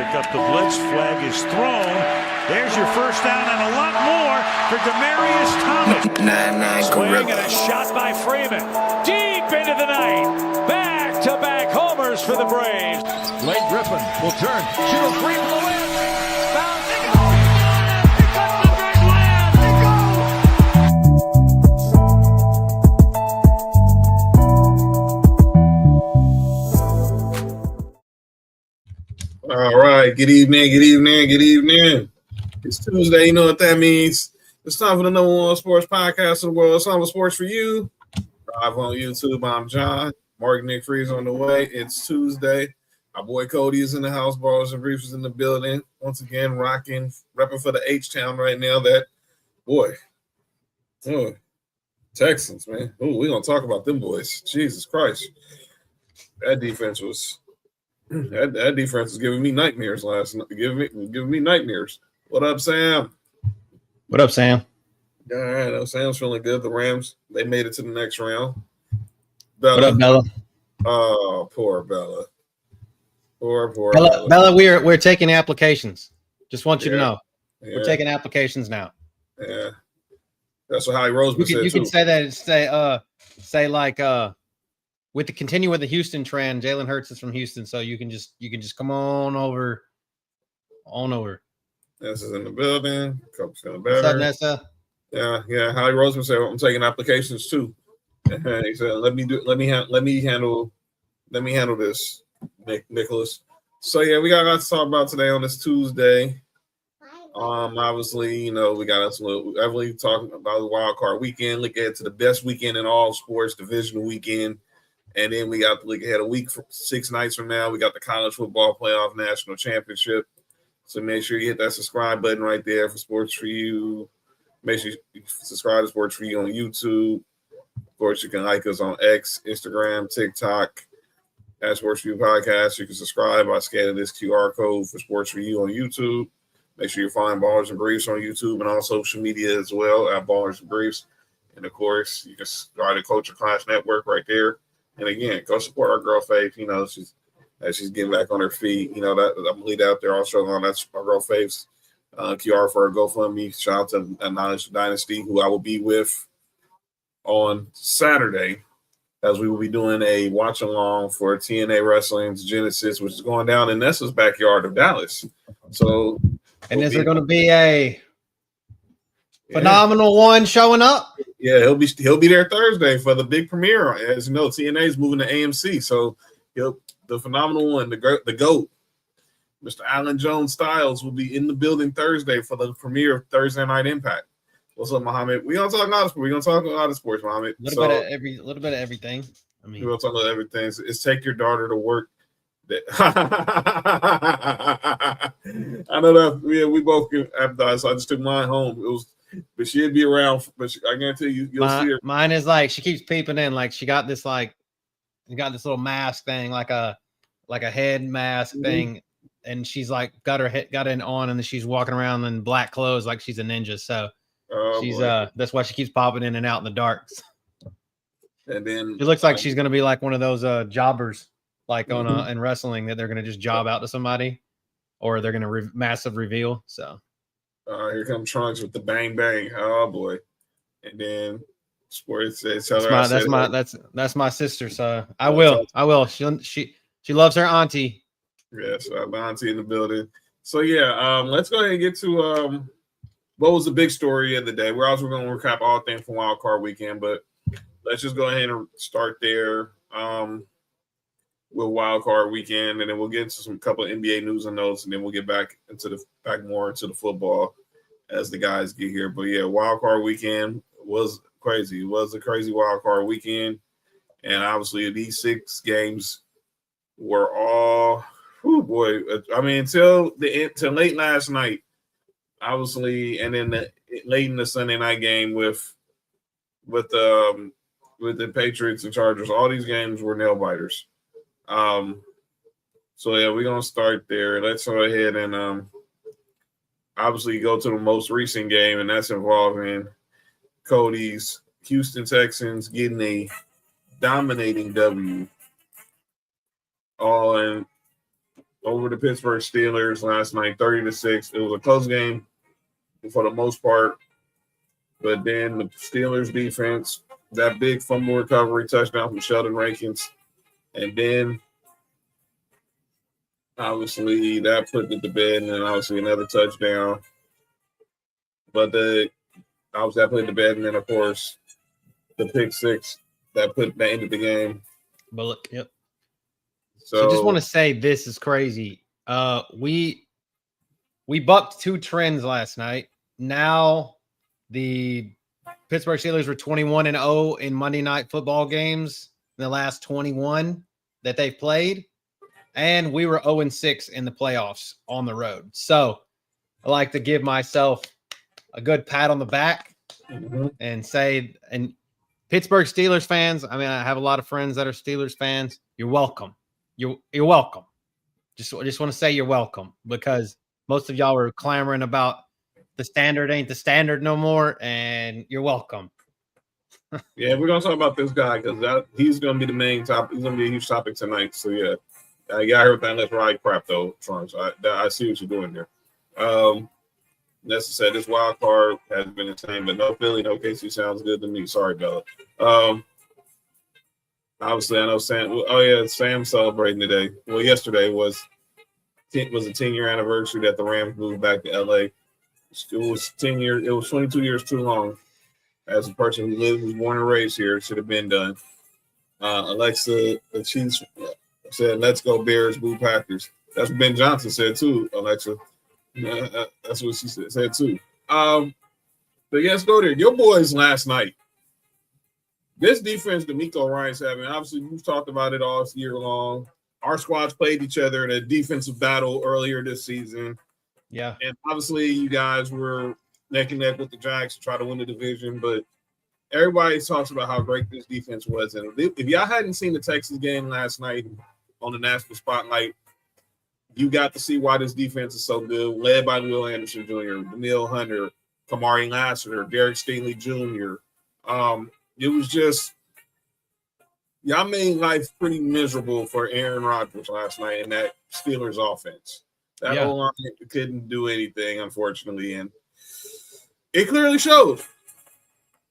pick up the blitz. Flag is thrown. There's your first down and a lot more for Demaryius Thomas. Swing and a shot by Freeman. Deep into the night. Back-to-back homers for the Braves. Blake Griffin will turn. Shoot a three from the win. Bounce. They go. Pick up the big land. They go. All right. Good evening. It's Tuesday. You know what that means. It's time for the number one sports podcast in the world. It's time for Sports for You. Live on YouTube. I'm John. Mark Nick Freeze on the way. It's Tuesday. Our boy Cody is in the house. Ballers and Briefs is in the building. Once again, repping for the H-Town right now. That, boy. Texans, man. We're going to talk about them boys. Jesus Christ. That defense was giving me nightmares last night. Giving me nightmares. What up, Sam? What up, Sam? All right, Sam's feeling good. The Rams, they made it to the next round. Bella. What up, Bella? Oh, poor Bella. Poor Bella. Bella, we're taking applications. Just want you to know. Yeah. We're taking applications now. Yeah. That's what Howie Roseman said, you too. can say that. Say like continue with the Houston trend. Jalen Hurts is from Houston, so you can just come on over. Nessa's in the building. Coach's feeling better. What's up, Nessa? Yeah. Howie Roseman said I'm taking applications too. He said, "Let me handle this, Nicholas." So yeah, we got a lot to talk about today on this Tuesday. Obviously, we got us heavily talking about the Wildcard weekend. Look ahead to the best weekend in all sports, Divisional weekend, and then we got to look ahead a week, 6 nights from now. We got the college football playoff national championship. So make sure you hit that subscribe button right there for Sports for You. Make sure you subscribe to Sports for You on YouTube. Of course, you can like us on X, Instagram, TikTok, at Sports for You Podcast. You can subscribe by scanning this QR code for Sports for You on YouTube. Make sure you find Ballers and Briefs on YouTube and on social media as well at Ballers and Briefs. And, of course, you can subscribe to Culture Clash Network right there. And, again, go support our girl, Faith. She's getting back on her feet. That I'm lead out there also on that's my girl Faith's QR for her GoFundMe. Shout out to Knowledge Dynasty, who I will be with on Saturday, as we will be doing a watch along for TNA Wrestling's Genesis, which is going down in Nessa's backyard of Dallas. So, and is there going to be a phenomenal one showing up? Yeah, he'll be there Thursday for the big premiere. As you know, TNA is moving to AMC, so the phenomenal one, the GOAT, Mr. Alan Jones Styles, will be in the building Thursday for the premiere of Thursday Night Impact. What's up, Muhammad? We're gonna talk a lot of sports. We're gonna talk a lot of sports, Muhammad. A little bit of everything. We're gonna talk about everything. It's take your daughter to work. I know that we both can empathize, so I just took mine home. But she'd be around. But I guarantee you'll see her. Mine is like she keeps peeping in. Like she got this little mask thing, like a head mask thing, and she's like got it on, and then she's walking around in black clothes like she's a ninja. So she's that's why she keeps popping in and out in the dark. And then it looks like she's gonna be like one of those jobbers, like on in wrestling, that they're gonna just job out to somebody, or they're gonna massive reveal. So here comes Trunks with the bang bang. Oh boy! And then Sports says, that's my sister. So I will. She loves her auntie. Yes, my auntie in the building. So yeah, let's go ahead and get to what was the big story of the day. We're also going to recap all things from Wild Card Weekend, but let's just go ahead and start there with Wild Card Weekend, and then we'll get into some couple of NBA news and notes, and then we'll get back more into the football as the guys get here. But yeah, Wild Card Weekend was crazy. It was a crazy Wild Card Weekend, and obviously these 6 games were all, until late last night, obviously, and then late in the Sunday night game with the Patriots and Chargers. All these games were nail biters. So yeah, we're gonna start there. Let's go ahead and obviously go to the most recent game, and that's involving Cody's Houston Texans getting a dominating W on over the Pittsburgh Steelers last night, 30-6. It was a close game for the most part. But then the Steelers defense, that big fumble recovery touchdown from Sheldon Rankins. And then obviously that put it to bed, and then obviously another touchdown. But obviously that put it to bed, and then of course the pick six that ended the game. Bullet. Yep. So just want to say this is crazy. We bucked two trends last night. Now the Pittsburgh Steelers were 21-0 in Monday Night Football games in the last 21 that they've played, and we were 0-6 in the playoffs on the road. So I like to give myself a good pat on the back and say, and Pittsburgh Steelers fans, I mean, I have a lot of friends that are Steelers fans. You're welcome. You're welcome. Just want to say you're welcome, because most of y'all were clamoring about the standard ain't the standard no more, and you're welcome. Yeah, we're gonna talk about this guy because he's gonna be the main topic. He's gonna be a huge topic tonight. So yeah, I heard that. Let's ride crap though, Trunks. I see what you're doing there. As I said, this wild card has been insane, but no Philly, no KC sounds good to me. Sorry, Bella. Obviously, I know Sam. Oh yeah, Sam's celebrating today. Well, yesterday was a 10-year anniversary that the Rams moved back to LA. It was 10 years. It was 22 years too long. As a person who was born and raised here, it should have been done. Alexa, the Chiefs said, "Let's go Bears, boo Packers." That's what Ben Johnson said too. Alexa, that's what she said too. But yeah, let's go there. Your boys last night. This defense, D'Amico Ryan's having, obviously we've talked about it all year long. Our squads played each other in a defensive battle earlier this season. Yeah. And obviously you guys were neck and neck with the Jags to try to win the division, but everybody talks about how great this defense was. And if y'all hadn't seen the Texas game last night on the National Spotlight, you got to see why this defense is so good, led by Will Anderson Jr., Daniil Hunter, Kamari Lassiter, Derek Stingley Jr. It was just y'all made life pretty miserable for Aaron Rodgers last night in that Steelers offense. That whole line couldn't do anything, unfortunately, and it clearly shows.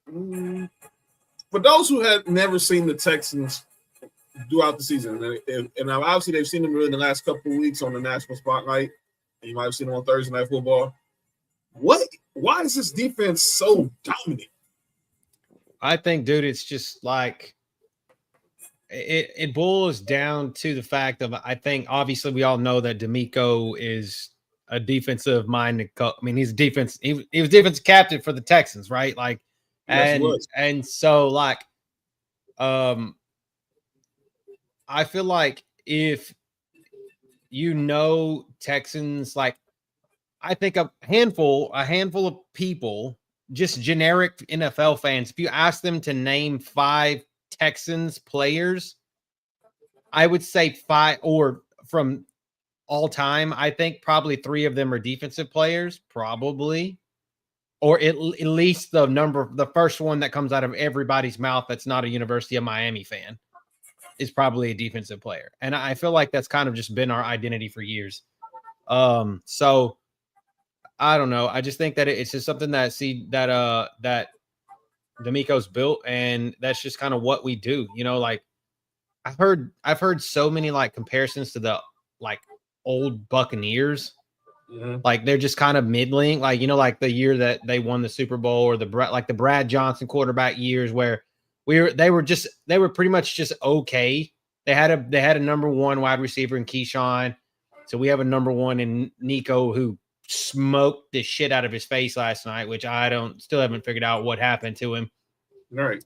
For those who have never seen the Texans throughout the season, and obviously they've seen them really in the last couple of weeks on the National Spotlight, and you might have seen them on Thursday Night Football. Why is this defense so dominant? I think, dude, it's just like it boils down to the fact of, I think obviously we all know that D'Amico is a defensive minded coach. I mean, he was defensive captain for the Texans, right? Like, and so like, I feel like if Texans, like, I think a handful of people, just generic NFL fans, if you ask them to name 5 Texans players, I would say 5, or from all time, I think probably 3 of them are defensive players, probably, or at least the first one that comes out of everybody's mouth that's not a University of Miami fan is probably a defensive player. And I feel like that's kind of just been our identity for years. So I don't know. I just think that it's just something that D'Amico's built, and that's just kind of what we do. You know, like I've heard so many like comparisons to the like old Buccaneers. Mm-hmm. Like they're just kind of middling, like, you know, like the year that they won the Super Bowl, or the Brad Johnson quarterback years where they were pretty much just okay. They had a number 1 wide receiver in Keyshawn. So we have a number 1 in Nico, who smoked the shit out of his face last night, which I still haven't figured out what happened to him. Right.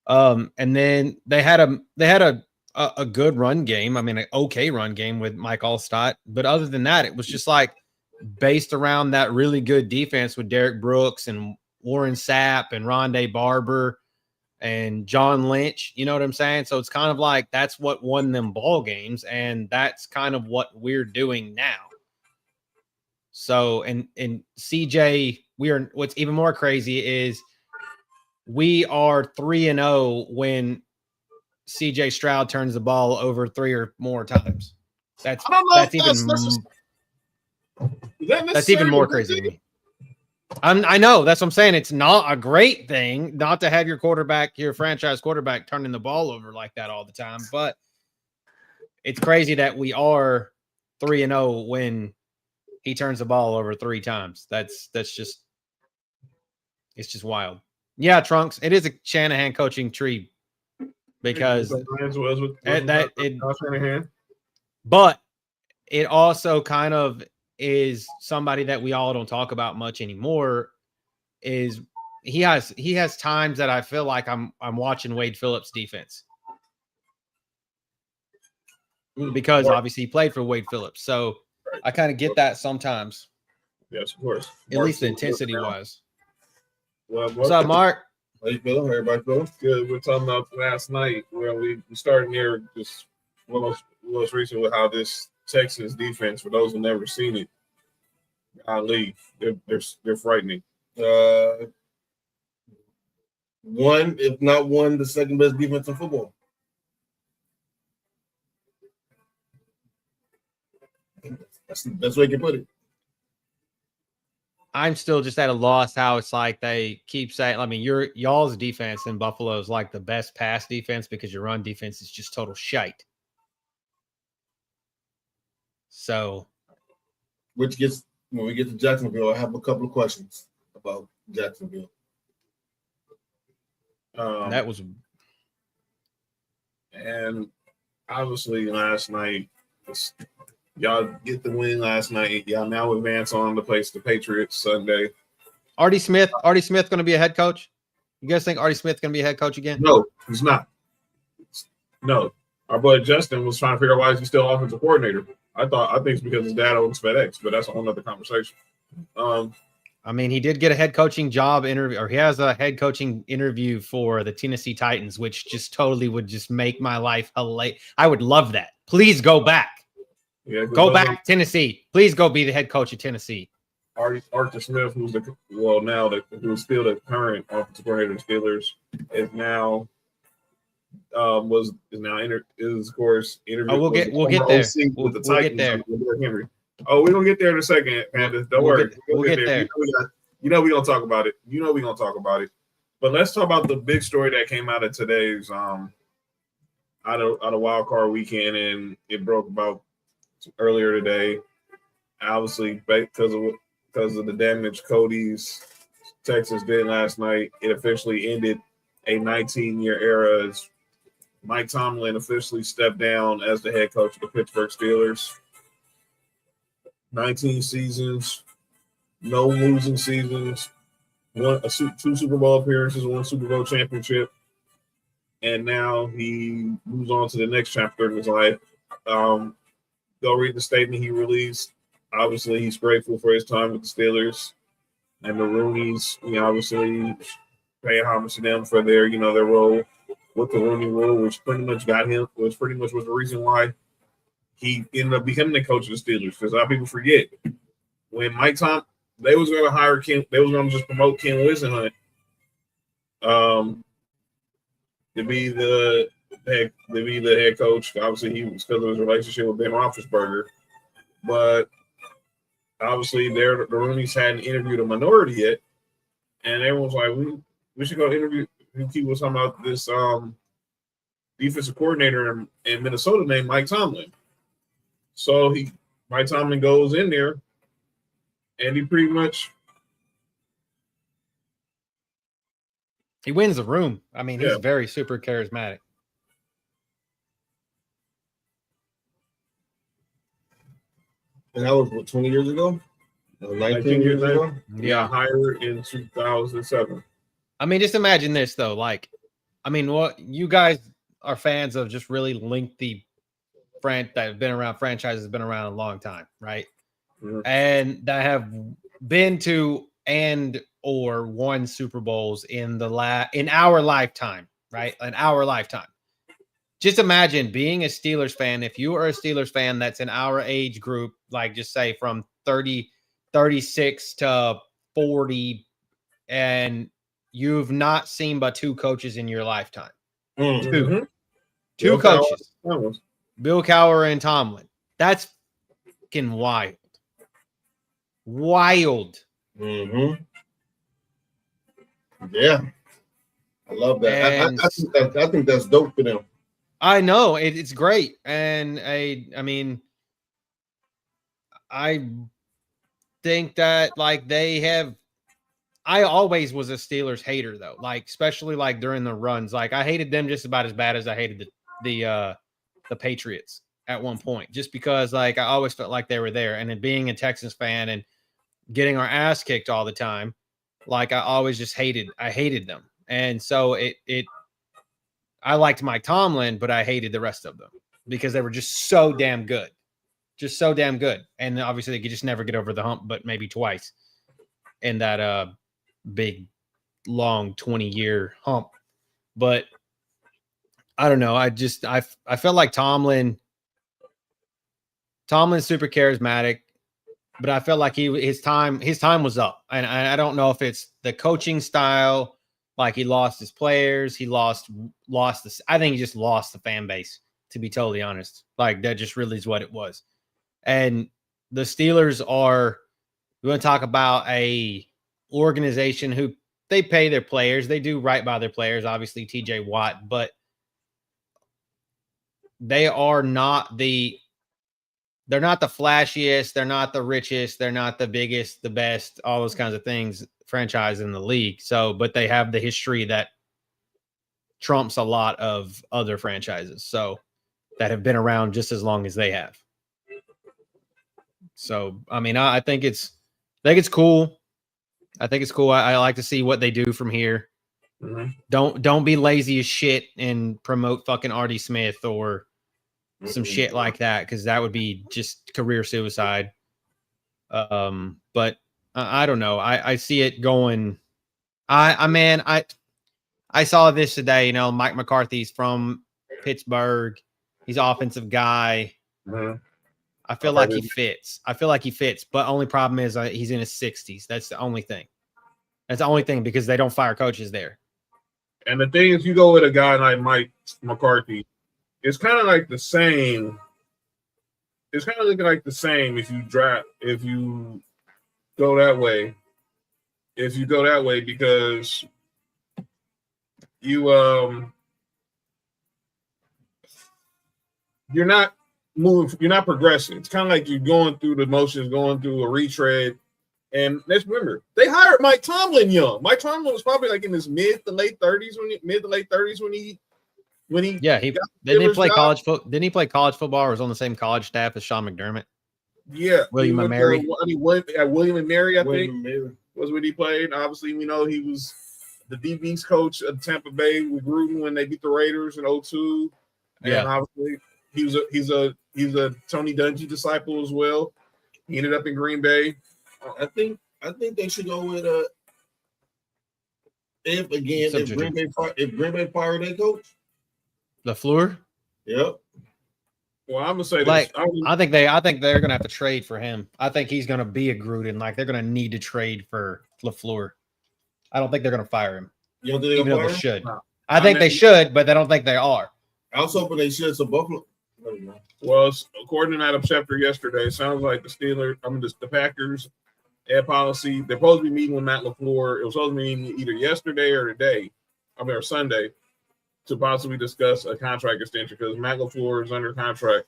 And then they had a good run game. I mean, an okay run game with Mike Allstott. But other than that, it was just like based around that really good defense with Derek Brooks and Warren Sapp and Rondé Barber and John Lynch. You know what I'm saying? So it's kind of like that's what won them ball games, and that's kind of what we're doing now. So, and CJ, what's even more crazy is we are 3-0 when CJ Stroud turns the ball over 3 or more times. That's I don't know. that's even that's even more crazy to me. I know, that's what I'm saying. It's not a great thing not to have your quarterback, your franchise quarterback, turning the ball over like that all the time, but it's crazy that we are 3-0 when he turns the ball over 3 times. That's just it's just wild. Yeah, Trunks. It is a Shanahan coaching tree because but it also kind of is somebody that we all don't talk about much anymore. Is he has times that I feel like I'm watching Wade Phillips defense because obviously he played for Wade Phillips, so I kind of get that sometimes. Yes, of course. At least the intensity wise. What's up, Mark? How you feeling? Everybody feeling good? We're talking about last night where we started near just most recent with how this Texas defense, for those who never seen it, golly, they're frightening. One, if not one, the second best defense in football. That's the best way you can put it. I'm still just at a loss how it's like they keep saying, I mean, y'all's defense in Buffalo is like the best pass defense because your run defense is just total shite. So, which gets, when we get to Jacksonville, I have a couple of questions about Jacksonville. That was, and obviously last night, y'all get the win last night. Y'all now advance on to place the Patriots Sunday. Artie Smith going to be a head coach? You guys think Artie Smith going to be a head coach again? No, he's not. No, our boy Justin was trying to figure out why he's still offensive coordinator. I think it's because his dad owns FedEx, but that's a whole nother conversation. I mean, he did get a head coaching job interview, or he has a head coaching interview for the Tennessee Titans, which just totally would just make my life hilarious. I would love that. Please go back. Yeah, go back, Tennessee. Please go be the head coach of Tennessee. Arthur Smith, who's who's still the current offensive coordinator of the Steelers, is now of course interviewed. Oh, we'll get there. With the Titans, get there. Henry. Oh, we're gonna get there in a second, Panda. Don't worry. We'll get there. You know we're gonna talk about it. But let's talk about the big story that came out of today's out of Wildcard weekend, and it broke about earlier today. Obviously, because of the damage Cody's Texas did last night, it officially ended a 19-year era as Mike Tomlin officially stepped down as the head coach of the Pittsburgh Steelers. 19 seasons, no losing seasons, 2 Super Bowl appearances, 1 Super Bowl championship, and now he moves on to the next chapter in his life. Go read the statement he released. Obviously, he's grateful for his time with the Steelers and the Rooneys. Obviously paying homage to them for their role with the Rooney Rule, which pretty much was the reason why he ended up becoming the coach of the Steelers. Because a lot of people forget when Mike Tom, they was going to hire Ken, they was going to just promote Ken Whisenhunt to be the head coach. Obviously, he was because of his relationship with Ben Roethlisberger, but obviously, the Rooneys hadn't interviewed a minority yet, and everyone's like, we should go interview. He was talking about this defensive coordinator in Minnesota named Mike Tomlin. So Mike Tomlin goes in there, and he pretty much he wins the room. I mean, he's very super charismatic. And that was 20 years ago? 19 years ago? Yeah, hired in 2007. I mean, just imagine this, though. Like, I mean, what you guys are fans of just really lengthy that have been around, franchises been around a long time, right? Mm-hmm. And that have been to or won Super Bowls in our lifetime, right? In our lifetime. Just imagine being a Steelers fan. If you are a Steelers fan that's in our age group, like just say from 36 to 40, and you've not seen but 2 coaches in your lifetime. Mm-hmm. Two coaches. Bill Cowher and Tomlin. That's fucking wild. Wild. Mm-hmm. Yeah. I love that. I think that's dope for them. I know it's great, and I mean, I think that like they have. I always was a Steelers hater though, like especially like during the runs. Like I hated them just about as bad as I hated the Patriots at one point, just because like I always felt like they were there, and then being a Texans fan and getting our ass kicked all the time, like I always just hated them, and so I liked Mike Tomlin, but I hated the rest of them because they were just so damn good. Just so damn good. And obviously they could just never get over the hump, but maybe twice in that big, long 20-year hump. But I don't know. I felt like Tomlin's super charismatic, but I felt like his time was up. And I don't know if it's the coaching style. Like he lost his players, he lost the. I think he just lost the fan base. To be totally honest, like that just really is what it was. And the Steelers are. We want to talk about a organization who they pay their players. They do right by their players. Obviously, T.J. Watt, but they are not the. They're not the flashiest. They're not the richest. They're not the biggest, the best. All those kinds of things. Franchise in the league. So, but they have the history that trumps a lot of other franchises. So that have been around just as long as they have. So, I mean, I think it's cool. I think it's cool. I like to see what they do from here. Mm-hmm. Don't be lazy as shit and promote fucking Artie Smith or some shit like that, because that would be just career suicide. But I don't know. I see it going. I saw this today. You know, Mike McCarthy's from Pittsburgh. He's an offensive guy. Mm-hmm. I feel like he fits. But only problem is he's in his 60s. That's the only thing. Because they don't fire coaches there. And the thing is, you go with a guy like Mike McCarthy, it's kind of like the same. It's kind of looking like the same if you go that way. If you go that way, because you're not moving, you're not progressing. It's kind of like you're going through the motions, going through a retread. And let's remember, they hired Mike Tomlin young. Mike Tomlin was probably like in his mid to late 30s when he didn't he play college football? Didn't he play college football or was on the same college staff as Sean McDermott? Yeah, William and Mary. William and Mary, I think, was what he played. Obviously, we know he was the DB's coach of Tampa Bay with Gruden when they beat the Raiders in 2002. And obviously, he's a Tony Dungy disciple as well. He ended up in Green Bay. I think they should go with if Green Bay fired their coach, LaFleur. Yep. Well, I'm gonna say like this. I think they're gonna have to trade for him. I think he's gonna be a Gruden. Like they're gonna need to trade for LaFleur. I don't think they're gonna fire him. You don't think even though fire they him? should. No. I think they should, but I don't think they are. I was hoping they should. So Buffalo. Well, according to Adam Schefter yesterday, it sounds like the Packers ad policy. They're supposed to be meeting with Matt LaFleur. It was supposed to be meeting either yesterday or today, or Sunday, to possibly discuss a contract extension because Matt LaFleur is under contract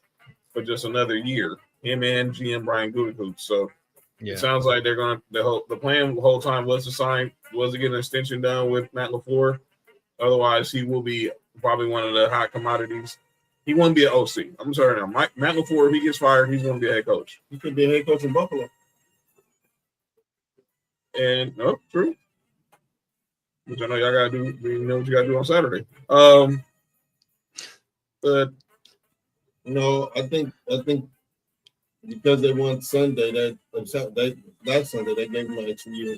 for just another year. Him and GM Brian Gutekunst. So it sounds like they're going to. The plan the whole time was to get an extension done with Matt LaFleur. Otherwise, he will be probably one of the hot commodities. He won't be an OC. I'm sorry now. Matt LaFleur, if he gets fired, he's going to be a head coach. He could be a head coach in Buffalo. And no, true. Which I know y'all gotta do. You know what you gotta do on Saturday. But no, I think because they won Sunday, that Sunday they gave him an extra year.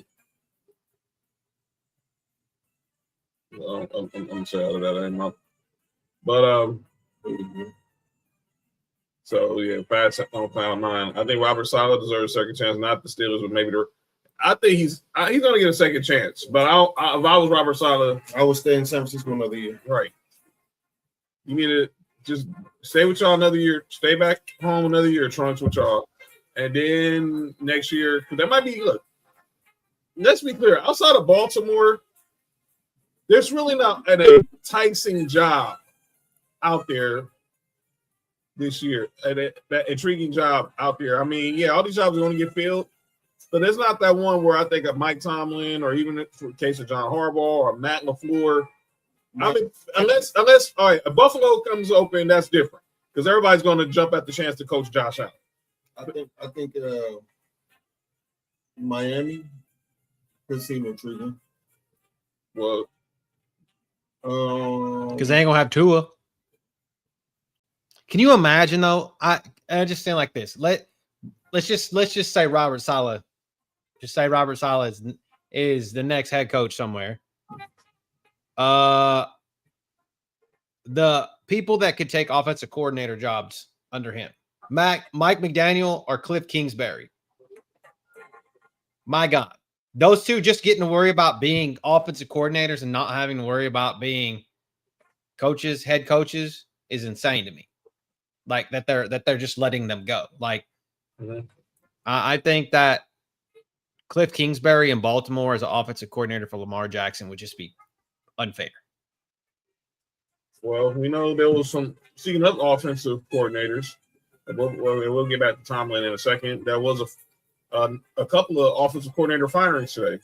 Well, I'm sorry out of that. I ain't my. But So yeah, fast on cloud nine. I think Robert Saleh deserves a second chance, not the Steelers, but maybe I think he's going to get a second chance. But if I was Robert Saleh, I would stay in San Francisco another year. Right. You need to just stay with y'all another year. Stay back home another year, Trunks, with y'all. And then next year, because that might be, look, let's be clear. Outside of Baltimore, there's really not an enticing job out there this year. That intriguing job out there. I mean, yeah, all these jobs are going to get filled, but there's not that one where I think of Mike Tomlin or even in the case of John Harbaugh or Matt LaFleur. I mean, unless all right, if Buffalo comes open, that's different because everybody's going to jump at the chance to coach Josh Allen. I think Miami could seem intriguing. Well, because they ain't gonna have Tua. Can you imagine though? I just saying like this. Let's just say Robert Saleh. Just say Robert Saleh is the next head coach somewhere. The people that could take offensive coordinator jobs under him, Mike McDaniel or Cliff Kingsbury. My God, those two just getting to worry about being offensive coordinators and not having to worry about being coaches, head coaches, is insane to me. Like that they're just letting them go. Like, I think that Cliff Kingsbury in Baltimore as an offensive coordinator for Lamar Jackson would just be unfair. Well, we know there was some speaking of offensive coordinators. We'll get back to Tomlin in a second. There was a couple of offensive coordinator firings today.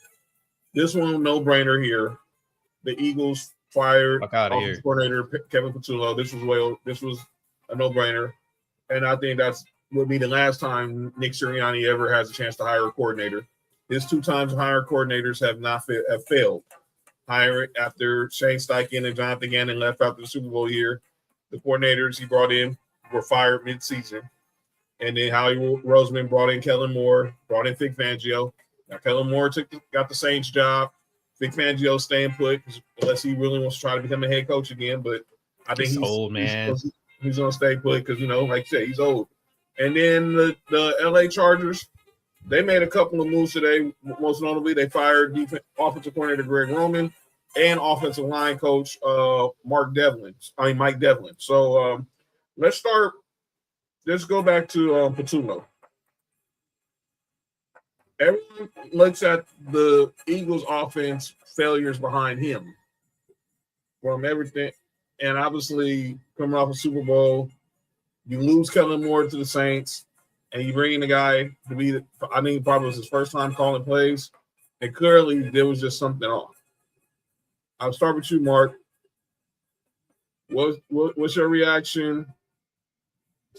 This one, no brainer here. The Eagles fired offensive coordinator Kevin Patullo. This was a no brainer, and I think that's will be the last time Nick Sirianni ever has a chance to hire a coordinator. His 2 times hired coordinators have failed. Hiring after Shane Steichen and Jonathan Gannon left after the Super Bowl year, the coordinators he brought in were fired mid-season. And then Howie Roseman brought in Kellen Moore, brought in Vic Fangio. Now Kellen Moore got the Saints job. Vic Fangio staying put unless he really wants to try to become a head coach again. But I think he's old, man. He's going to stay put because, like you said, he's old. And then the LA Chargers, they made a couple of moves today. Most notably, they fired offensive coordinator Greg Roman and offensive line coach Mike Devlin. So let's start. Let's go back to Patullo. Everyone looks at the Eagles' offense failures behind him from everything, and obviously coming off a Super Bowl, you lose Kellen Moore to the Saints. And you bring in a guy to be, I think probably was his first time calling plays. And clearly there was just something off. I'll start with you, Mark. What's your reaction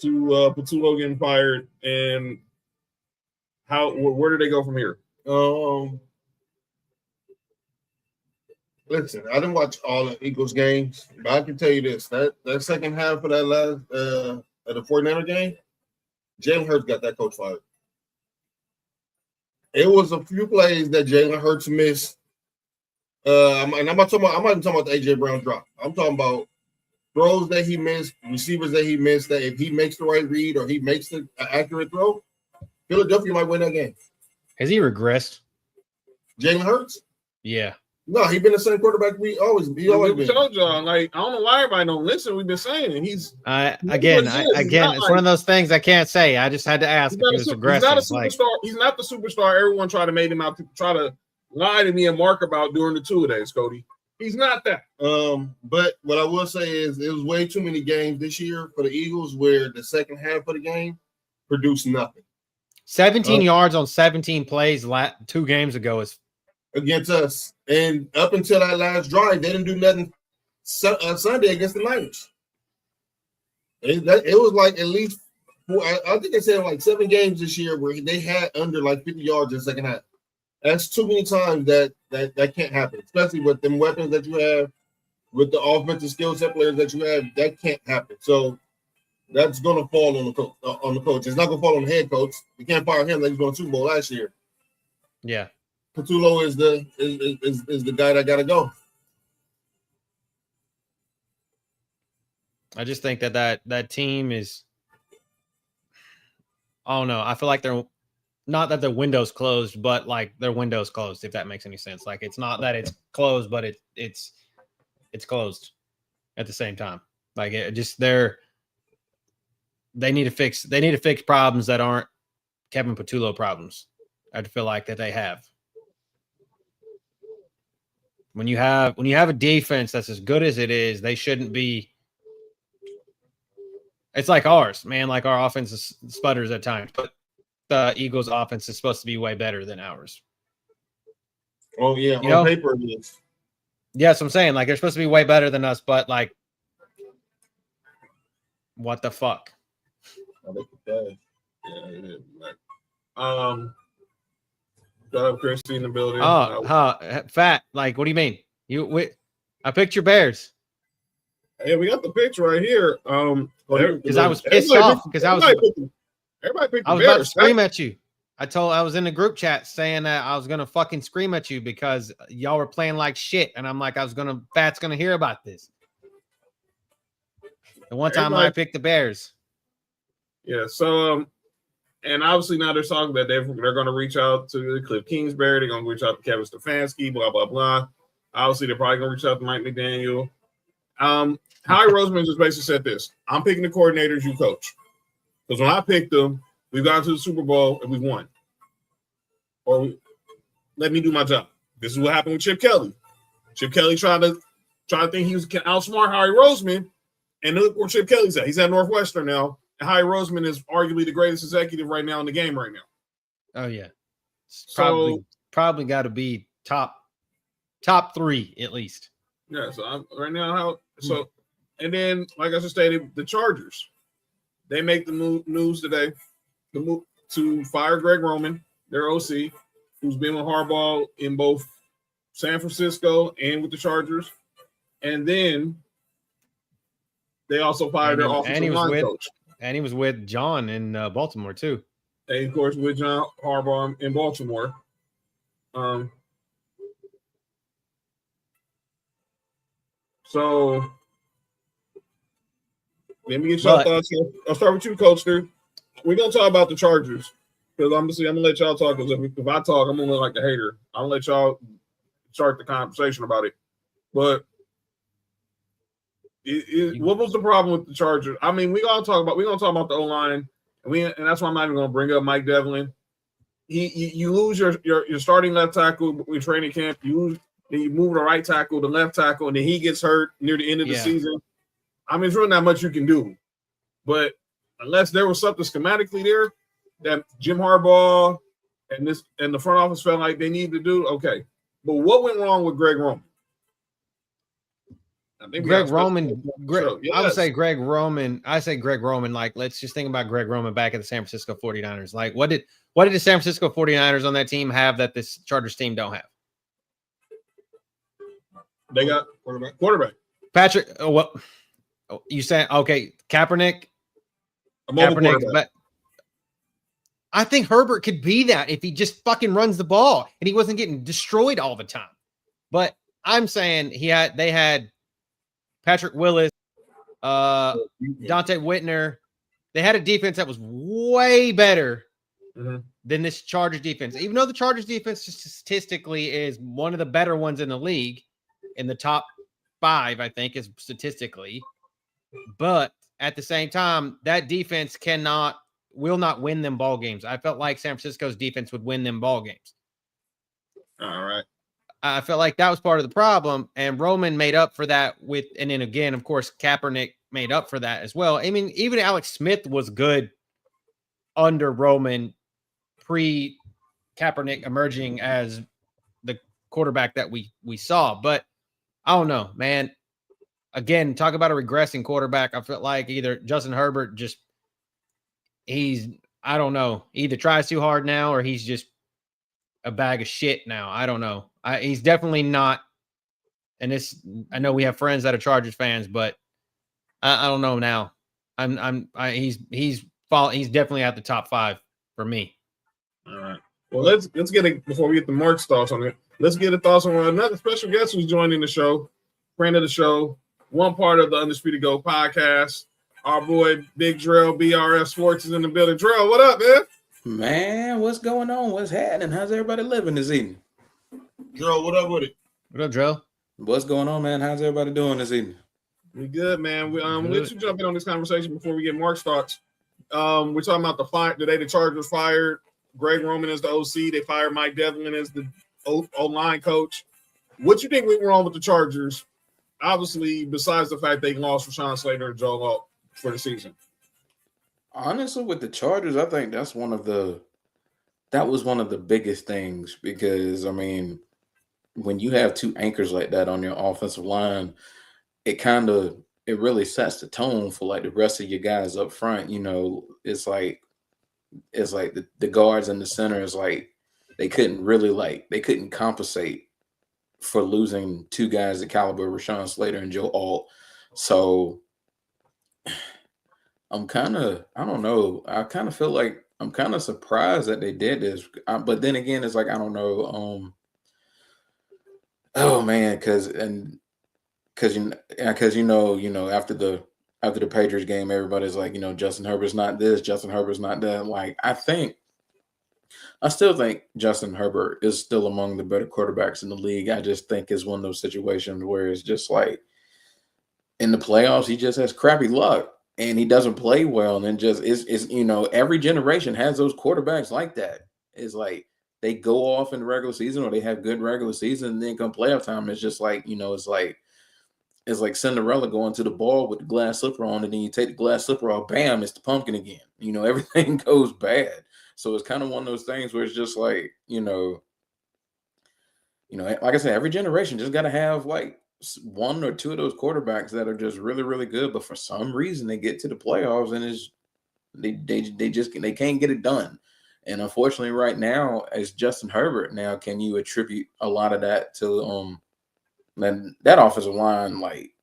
to Patullo getting fired? And where do they go from here? Listen, I didn't watch all the Eagles games, but I can tell you this. That second half of that last of the 49er game, Jalen Hurts got that coach fired. It was a few plays that Jalen Hurts missed. I'm not even talking about the AJ Brown drop. I'm talking about throws that he missed, receivers that he missed. That if he makes the right read or he makes the accurate throw, Philadelphia might win that game. Has he regressed? Jalen Hurts? Yeah. No, he's been the same quarterback he always been. Told y'all, I don't know why everybody don't listen. We've been saying it. He's again, it's one of those things I can't say. I just had to ask if he was aggressive. He's not a superstar. He's not the superstar everyone tried to make him out to try to lie to me and Mark about during the 2 days, Cody. He's not that. But what I will say is it was way too many games this year for the Eagles where the second half of the game produced nothing. 17 yards on 17 plays 2 games ago is against us. And up until that last drive, they didn't do nothing Sunday against the Niners. It was like at least I think they said like 7 games this year where they had under like 50 yards in the second half. That's too many times that can't happen, especially with them weapons that you have, with the offensive skill set players that you have. That can't happen. So that's going to fall on the coach. It's not going to fall on the head coach. You can't fire him like he won a Super Bowl last year. Yeah. Patullo is the guy that got to go. I just think that team is. I don't know. I feel like they're not that the window's closed, but like their window's closed. If that makes any sense, like it's not that it's closed, but it's closed at the same time. Like it just they need to fix problems that aren't Kevin Patullo problems. I feel like that they have. When you have a defense that's as good as it is, they shouldn't be. It's like ours, man. Like our offense sputters at times, but the Eagles' offense is supposed to be way better than ours. Oh yeah, on paper it is. Yes, I'm saying like they're supposed to be way better than us, but like, what the fuck? Got up Christy in the building. Fat. Like, what do you mean? I picked your Bears. Hey, we got the picture right here. Because I was pissed off because everybody picked the Bears. I was about to scream at you. I was in the group chat saying that I was gonna fucking scream at you because y'all were playing like shit, and I'm like, Fat's gonna hear about this. The one time I picked the Bears. Yeah, so and obviously now they're talking that they're going to reach out to Cliff Kingsbury. They're going to reach out to Kevin Stefanski, blah, blah, blah. Obviously, they're probably going to reach out to Mike McDaniel. Howie Roseman just basically said this. I'm picking the coordinators you coach. Because when I picked them, we've gone to the Super Bowl and we won. Or let me do my job. This is what happened with Chip Kelly. Chip Kelly tried to think he was outsmart Howie Roseman. And look where Chip Kelly's at. He's at Northwestern now. And Howie Roseman is arguably the greatest executive right now in the game right now. Oh, yeah. Probably got to be top 3 at least. Yeah, so right now, and then, like I just stated, the Chargers. They make the news today to fire Greg Roman, their OC, who's been with Harbaugh in both San Francisco and with the Chargers. And then they also fired their offensive line coach. And he was with John in Baltimore, too. And, of course, with John Harbaugh in Baltimore. So, let me get your thoughts. I'll start with you, Coach. We're going to talk about the Chargers. Because I'm going to let y'all talk. Because if I talk, I'm going to look like a hater. I'll let y'all start the conversation about it. But what was the problem with the Chargers? I mean, we're gonna talk about the O-line, and that's why I'm not even gonna bring up Mike Devlin. You lose your starting left tackle with training camp. Then you move the right tackle to left tackle, and then he gets hurt near the end of the season. I mean, it's really not much you can do. But unless there was something schematically there that Jim Harbaugh and the front office felt like they needed to do, okay. But what went wrong with Greg Roman? Greg Roman. I would say Greg Roman. I say Greg Roman. Like, let's just think about Greg Roman back at the San Francisco 49ers. Like, what did the San Francisco 49ers on that team have that this Chargers team don't have? They got quarterback. Patrick. What you saying? Okay, Kaepernick. But I think Herbert could be that if he just fucking runs the ball and he wasn't getting destroyed all the time. But I'm saying they had Patrick Willis, Dante Whitner. They had a defense that was way better than this Chargers defense. Even though the Chargers defense statistically is one of the better ones in the league, in the top 5, I think, is statistically. But at the same time, that defense will not win them ball games. I felt like San Francisco's defense would win them ball games. All right. I felt like that was part of the problem, and Roman made up for that and then again, of course, Kaepernick made up for that as well. I mean, even Alex Smith was good under Roman, pre-Kaepernick emerging as the quarterback that we saw. But I don't know, man. Again, talk about a regressing quarterback. I feel like either Justin Herbert I don't know, either tries too hard now or he's just a bag of shit now. I don't know. He's definitely not. And I know we have friends that are Chargers fans, but I don't know now. He's definitely at the top 5 for me. All right. Well, let's get it before we get the Mark's thoughts on it. Let's get the thoughts on another special guest who's joining the show, friend of the show, one part of the Undisputed Go podcast. Our boy Big Drell, BRF Sports, is in the building. Drell, what up, man? Man, what's going on? What's happening? How's everybody living this evening? Drell, what up with it? What up, Drell? What's going on, man? How's everybody doing this evening? We good, man. We'll Good. let you jump in on this conversation before we get Mark's thoughts. We're talking about the day the Chargers fired Greg Roman as the OC. They fired Mike Devlin as the O-line coach. What you think went wrong with the Chargers? Obviously, besides the fact they lost Rashawn Slater and Joe Alt for the season. Honestly, with the Chargers, I think that was one of the biggest things because, I mean, when you have two anchors like that on your offensive line, it really sets the tone for like the rest of your guys up front. You know, it's like the guards in the center is like they couldn't compensate for losing two guys the caliber of Rashawn Slater and Joe Alt. So I don't know. I kind of feel like I'm kind of surprised that they did this. But then again, it's like, I don't know. Oh man, because after the Patriots game, everybody's like, Justin Herbert's not this, Justin Herbert's not that. Like, I still think Justin Herbert is still among the better quarterbacks in the league. I just think it's one of those situations where it's just like in the playoffs, he just has crappy luck and he doesn't play well. And then just is every generation has those quarterbacks like that. It's like they go off in the regular season or they have good regular season, and then come playoff time, it's just like, it's like Cinderella going to the ball with the glass slipper on, and then you take the glass slipper off, bam, it's the pumpkin again. Everything goes bad. So it's kind of one of those things where it's just like, like I said, every generation just got to have like one or two of those quarterbacks that are just really, really good. But for some reason, they get to the playoffs and they can't get it done. And unfortunately, right now, as Justin Herbert, now can you attribute a lot of that to that offensive line? Like,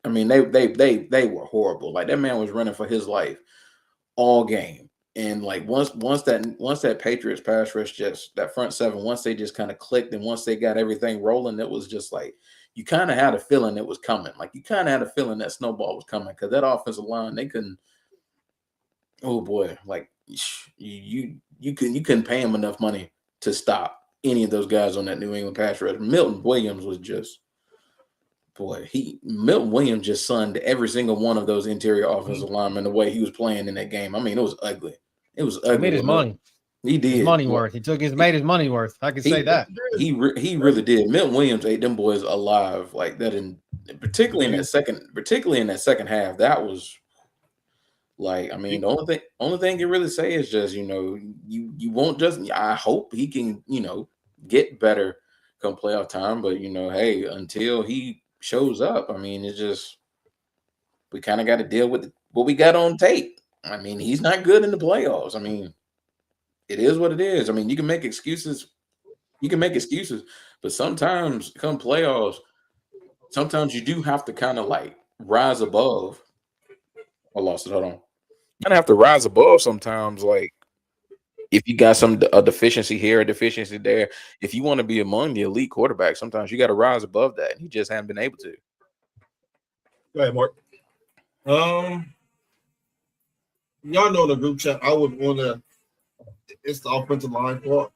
I mean, they were horrible. Like, that man was running for his life all game. And like once that Patriots pass rush, just that front seven, once they just kind of clicked and once they got everything rolling, it was just like you kind of had a feeling it was coming. Like you kind of had a feeling that snowball was coming because that offensive line, they couldn't. Oh boy, like you couldn't pay him enough money to stop any of those guys on that New England pass rush. Milton Williams was just. Boy, Milton Williams just sunned every single one of those interior offensive linemen the way he was playing in that game. I mean, it was ugly. It was ugly. He made his money. He did. His money worth. Made his money worth. I can say that. He really did. Milton Williams ate them boys alive like that, particularly in that second half. That was like, I mean, the only thing you really say is just, you won't just. I hope he can, get better come playoff time, but hey, until he shows up, I mean, it's just we kind of got to deal with what we got on tape. I mean, he's not good in the playoffs. I mean, it is what it is. I mean, you can make excuses, but sometimes come playoffs, sometimes you do have to kind of like rise above. I lost it. Hold on. Kind of have to rise above sometimes, like if you got a deficiency here, a deficiency there, if you want to be among the elite quarterbacks, sometimes you got to rise above that. And you just haven't been able to. Go ahead, Mark. Y'all know in the group chat, I would want to. It's the offensive line part,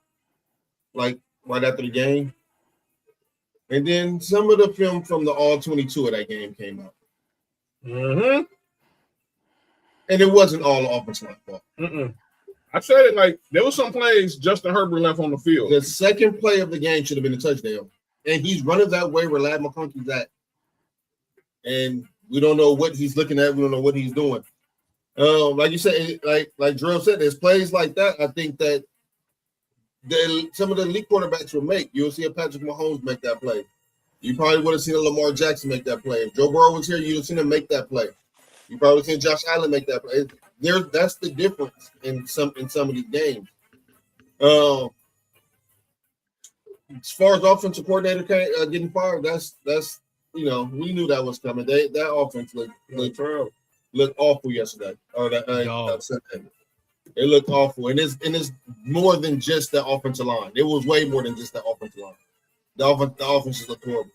like right after the game, and then some of the film from the all 22 of that game came out. Mm-hmm. And it wasn't all the offensive line part. Mm-mm. I said it like there was some plays Justin Herbert left on the field. The second play of the game should have been a touchdown, and he's running that way where Ladd McConkey's at, and we don't know what he's looking at. We don't know what he's doing. Like you said, like Drew said, there's plays like that. I think that some of the elite quarterbacks will make. You'll see a Patrick Mahomes make that play. You probably would have seen a Lamar Jackson make that play. If Joe Burrow was here, you'd have seen him make that play. You probably would have seen Josh Allen make that play. That's the difference in some of these games. As far as offensive coordinator getting fired, that's we knew that was coming. That offense looked awful yesterday. Or that Sunday. It looked awful, and it's more than just the offensive line. It was way more than just the offensive line. The offense just looked horrible.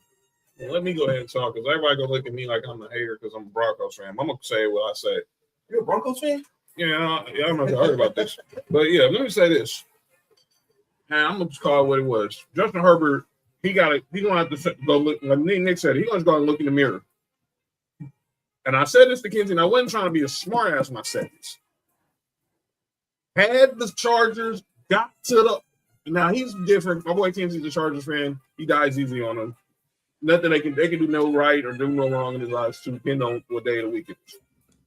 Well, let me go ahead and talk because everybody gonna look at me like I'm a hater because I'm a Broncos fan. I'm gonna say what I said. You're a Broncos fan? Yeah, I don't know if you heard about this, but yeah, let me say this. And I'm gonna just call it what it was. Justin Herbert, he's gonna have to go look. Like Nick said, he's gonna go and look in the mirror and I said this to Kenzie, and I wasn't trying to be a smart ass when I said this. Had the Chargers got to the now he's different. My boy Kenzie's a Chargers fan. He dies easy on them. Nothing they can do no right or do no wrong in his lives to depend on what day of the week it is.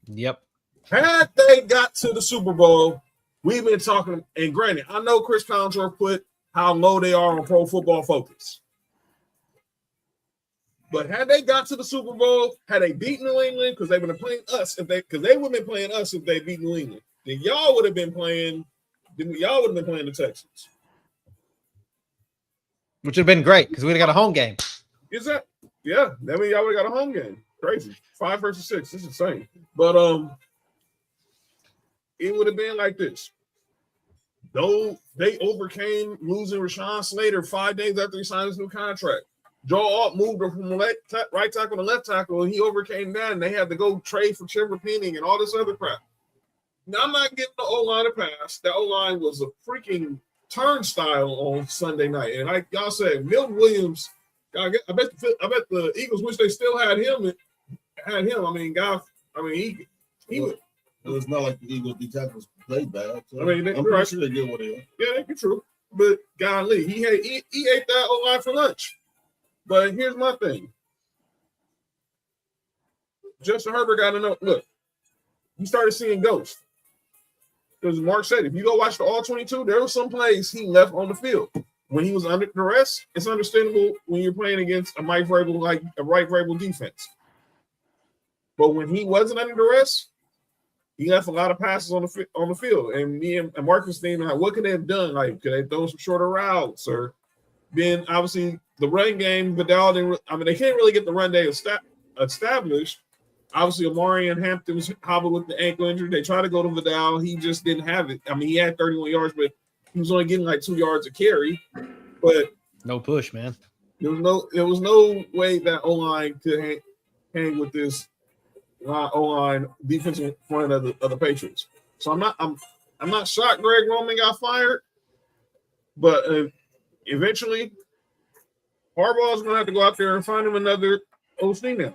Yep. Had they got to the Super Bowl, we've been talking, and granted, I know Chris Collinsworth put how low they are on Pro Football Focus. But had they got to the Super Bowl, had they beaten New England, because they would have been playing us because they would have been playing us if they beat New England, then y'all would have been playing the Texans. Which would have been great because we'd have got a home game. Is that? Yeah, that means y'all would have got a home game. Crazy. 5 versus 6. This is insane. But it would have been like this. Though they overcame losing Rashawn Slater 5 days after he signed his new contract. Joe Alt moved from right tackle to left tackle, and he overcame that, and they had to go trade for Trevor Penning and all this other crap. Now, I'm not getting the O-line a pass. That O-line was a freaking turnstile on Sunday night. And like y'all said, Milton Williams, I bet the Eagles wish they still had him. I mean, he would. It was not like the Eagles D tackles played bad. So I mean, I'm pretty sure they did what they are. Yeah, that'd be true. But golly, he ate that O-line for lunch. But here's my thing. Justin Herbert got to know. Look, he started seeing ghosts. Because Mark said, if you go watch the All-22, there were some plays he left on the field. When he was under duress, it's understandable when you're playing against a Mike Vrabel, like a Mike Vrabel defense. But when he wasn't under duress, he left a lot of passes on the field. And me and Marcus thinking, like, what could they have done? Like, could they throw some shorter routes? Or been, obviously, the running game, Vidal didn't – I mean, they can't really get the run day established. Obviously, Amari and Hampton was hobbled with the ankle injury. They tried to go to Vidal. He just didn't have it. I mean, he had 31 yards, but he was only getting like 2 yards a carry. But no push, man. There was no way that O-line could hang with this O-line defensive front of the Patriots. So I'm not shocked Greg Roman got fired, but eventually Harbaugh's going to have to go out there and find him another OC now.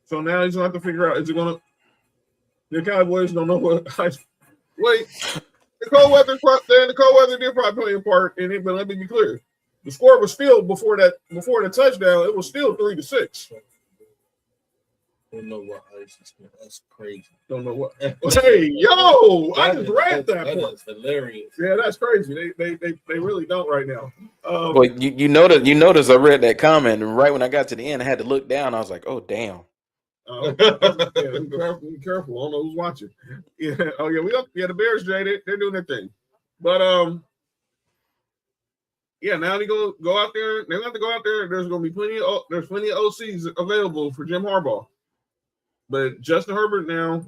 So now he's going to have to figure out, is it going to – the Cowboys don't know what – wait, the cold weather did probably play a part in it, but let me be clear. The score was still before the touchdown, it was still 3-6. Don't know what ice is. That's crazy. Don't know what. Hey, yo! I just read that. That's hilarious. Yeah, that's crazy. They really don't right now. Well, you notice I read that comment, and right when I got to the end, I had to look down. I was like, oh damn. Yeah, be careful. I don't know who's watching. Yeah. Oh yeah, the Bears, Jay, they're doing their thing. But yeah, now they go out there. They have to go out there. There's going to be plenty of OCs available for Jim Harbaugh. But Justin Herbert now.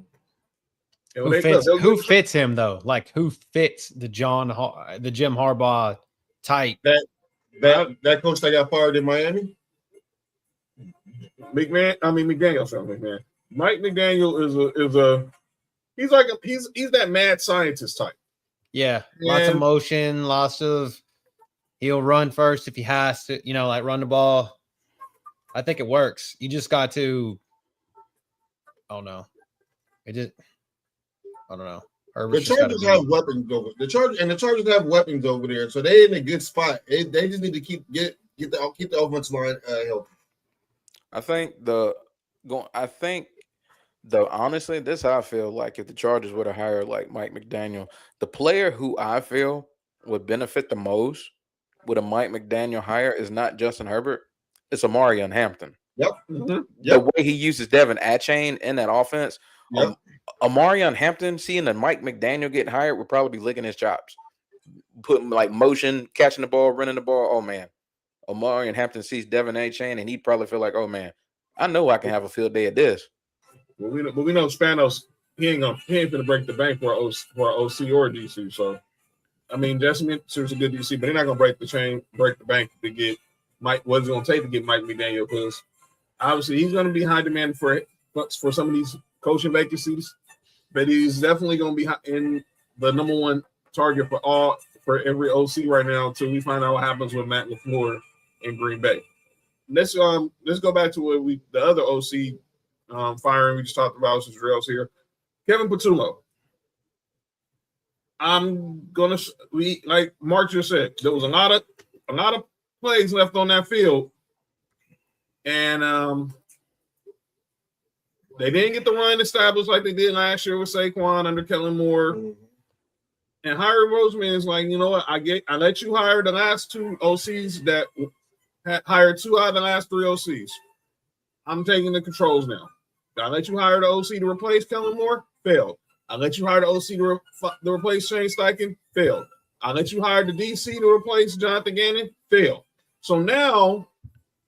Who fits him though? Like who fits the Jim Harbaugh type? That coach that got fired in Miami. McDaniel. Sorry, McMahon. Mike McDaniel he's that mad scientist type. Yeah, lots of motion, he'll run first if he has to, like run the ball. I think it works. You just got to. Oh no, I don't know. The Chargers have weapons over. The Chargers have weapons over there, so they're in a good spot. They just need to keep the offensive line healthy. Honestly, this is how I feel. Like if the Chargers would have hired like Mike McDaniel, the player who I feel would benefit the most with a Mike McDaniel hire is not Justin Herbert, it's Amari and Hampton. Yep. Mm-hmm. The way he uses Devin Achane in that offense, yep. Amari Hampton seeing that Mike McDaniel get hired would probably be licking his chops, putting like motion, catching the ball, running the ball. Oh man, Amari Hampton sees Devin Achane and he'd probably feel like, oh man, I know I can have a field day at this. Well, we know Spanos. He ain't gonna break the bank for our OC or DC. So, I mean, Justin Minster's a good DC, but they're not gonna break the bank to get Mike. What's it gonna take to get Mike McDaniel? Because obviously he's gonna be high demand for some of these coaching vacancies, but he's definitely gonna be in the number one target for every OC right now until we find out what happens with Matt LaFleur in Green Bay. Let's go back to the other OC Firing, we just talked about since Drell's here. Kevin Patullo. I'm gonna like Mark just said, there was a lot of plays left on that field, and they didn't get the run established like they did last year with Saquon under Kellen Moore. And Hiram Roseman is like, you know what? I let you hire the last two OCs that hired 2 out of the last 3 OCs. I'm taking the controls now. I let you hire the OC to replace Kellen Moore. Failed. I let you hire the OC to replace Shane Steichen. Failed. I let you hire the DC to replace Jonathan Gannon. Failed. So now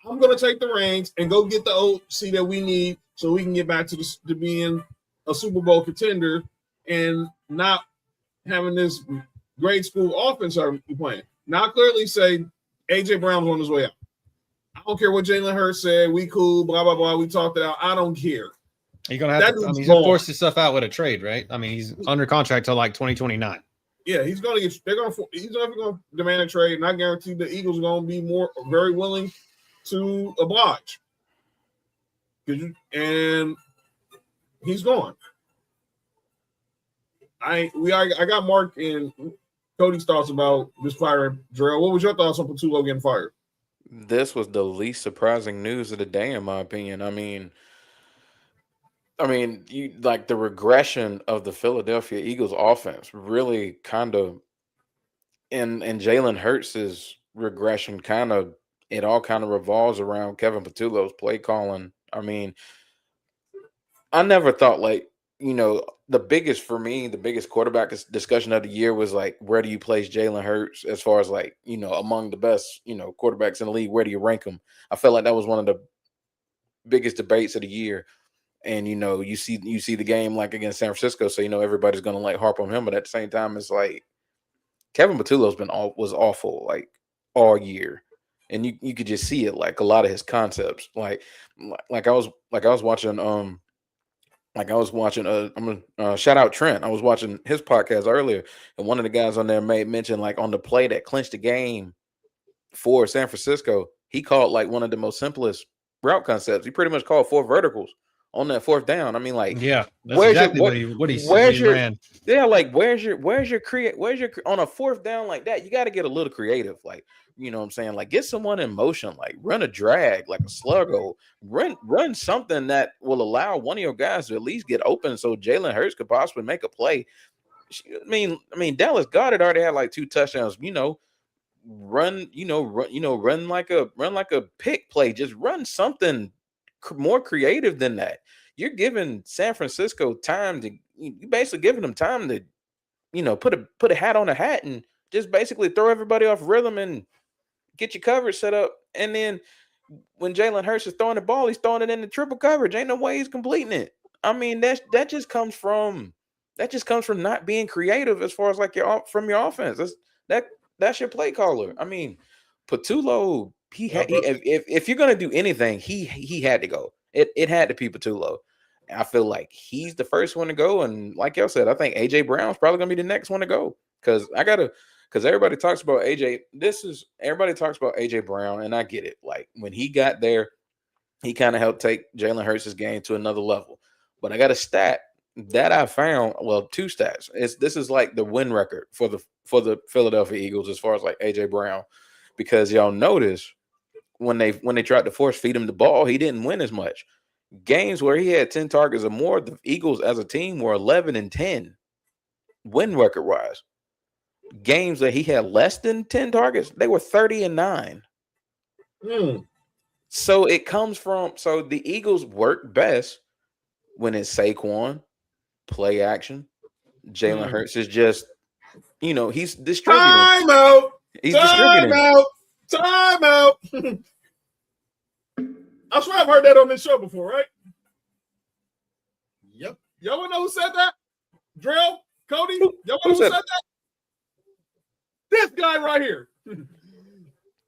I'm going to take the reins and go get the OC that we need so we can get back to being a Super Bowl contender and not having this grade school offense are playing. Now clearly say AJ Brown's on his way out. I don't care what Jalen Hurts said. We cool, blah, blah, blah. We talked it out. I don't care. You're gonna have to. He's gonna force his stuff out with a trade, right? I mean, he's under contract till like 2029. Yeah, he's gonna get. He's never gonna demand a trade, and I guarantee the Eagles are gonna be very willing to oblige. And he's gone. I got Mark and Cody's thoughts about this firing Drell. What was your thoughts on Patullo getting fired? This was the least surprising news of the day, in my opinion. I mean, you like the regression of the Philadelphia Eagles offense really kind of, and Jalen Hurts' regression it all kind of revolves around Kevin Patullo's play calling. I mean, I never thought the biggest quarterback discussion of the year was like, where do you place Jalen Hurts as far as among the best, quarterbacks in the league? Where do you rank them? I felt like that was one of the biggest debates of the year. And, you see the game like against San Francisco. So, everybody's going to harp on him. But at the same time, it's like Kevin Patullo's was awful all year. And you could just see it, a lot of his concepts. I was watching I'm gonna shout out Trent. I was watching his podcast earlier, and one of the guys on there made mention on the play that clinched the game for San Francisco, he called one of the most simplest route concepts. He pretty much called 4 verticals on that 4th down. I mean, yeah, that's exactly what he ran. Yeah, where's your on a 4th down like that? You got to get a little creative, you know what I'm saying? Get someone in motion, run a drag, a sluggo, run something that will allow one of your guys to at least get open so Jalen Hurts could possibly make a play. I mean, Dallas Goedert already had 2 touchdowns. Run like a pick play. Just run something more creative than that. You're giving San Francisco time to. You basically giving them time to, put a hat on a hat and just basically throw everybody off rhythm and get your coverage set up. And then when Jalen Hurts is throwing the ball, he's throwing it in the triple coverage. Ain't no way he's completing it. I mean, that just comes from not being creative as far as from your offense. That's your play caller. I mean, Patullo, if you're gonna do anything, he had to go. It had to be Patullo. I feel like he's the first one to go, and like y'all said, I think AJ Brown's probably gonna be the next one to go because everybody talks about AJ. Everybody talks about AJ Brown, and I get it. When he got there, he kind of helped take Jalen Hurts' game to another level. But I got a stat that I found. Well, 2 stats. This is the win record for the Philadelphia Eagles as far as AJ Brown, because y'all notice when they tried to force feed him the ball, he didn't win as much. Games where he had 10 targets or more, the Eagles as a team were 11-10 win record wise. Games that he had less than 10 targets, they were 30-9. So it comes from the Eagles work best when it's Saquon, play action. Jalen Hurts is just, he's distributing. Time out. He's distributing. Time out. I swear I've heard that on this show before, right? Yep. Y'all wanna know who said that? Drill? Cody? Y'all know who said that? This guy right here.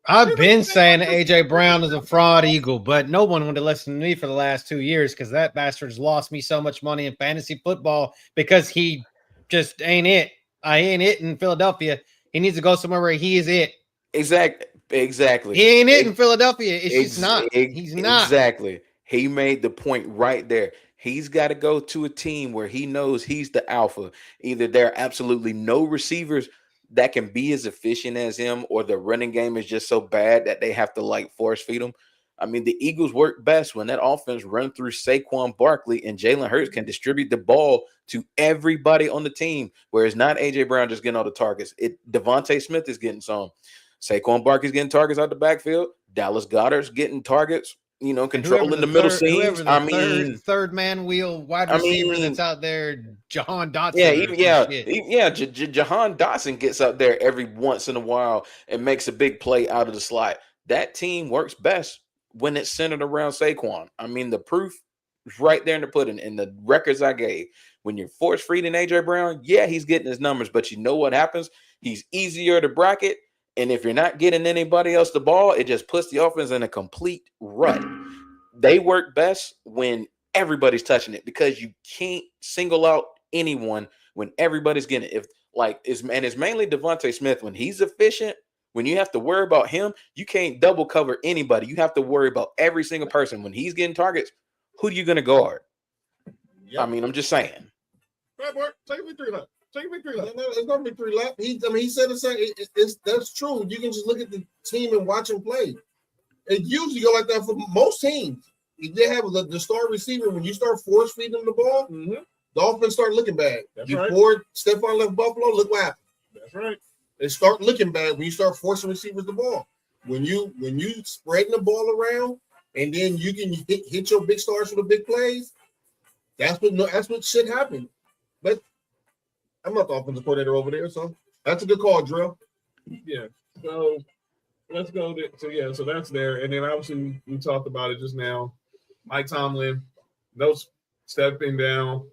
I've been saying that AJ Brown is a fraud Eagle, but no one wanted to listen to me for the last 2 years because that bastard's lost me so much money in fantasy football because he just ain't it. I ain't it in Philadelphia. He needs to go somewhere where he is it. Exactly. He ain't it in Philadelphia. It's just not. He's not. Exactly. He made the point right there. He's got to go to a team where he knows he's the alpha. Either there are absolutely no receivers that can be as efficient as him, or the running game is just so bad that they have to like force feed him. I mean, the Eagles work best when that offense run through Saquon Barkley and Jalen Hurts can distribute the ball to everybody on the team, where it's not A.J. Brown just getting all the targets. Devontae Smith is getting some. Saquon Barkley's getting targets out the backfield. Dallas Goedert's getting targets, controlling the middle seams. Third man wheel wide receiver that's out there, Jahan Dotson. Jahan Dotson gets out there every once in a while and makes a big play out of the slot. That team works best when it's centered around Saquon. I mean, the proof is right there in the pudding. And the records I gave, when you're force feeding A.J. Brown, yeah, he's getting his numbers, but you know what happens? He's easier to bracket. And if you're not getting anybody else the ball, it just puts the offense in a complete rut. They work best when everybody's touching it, because you can't single out anyone when everybody's getting it. It's mainly Devontae Smith. When he's efficient, when you have to worry about him, you can't double cover anybody. You have to worry about every single person. When he's getting targets, who are you going to guard? Yep. I mean, I'm just saying. Right, Mark. Take a victory lap. It's not a victory lap. He said that's true. You can just look at the team and watch him play. It usually go like that for most teams. If they have the star receiver, when you start force feeding them the ball, the offense start looking bad. Before Stephon left Buffalo, look what happened. That's right. They start looking bad when you start forcing receivers the ball. When you spreading the ball around, and then you can hit your big stars for the big plays. That's what should happen. But I'm not the offensive coordinator over there, so that's a good call, Drill. Yeah. So let's go so that's there. And then obviously we talked about it just now. Mike Tomlin, no stepping down.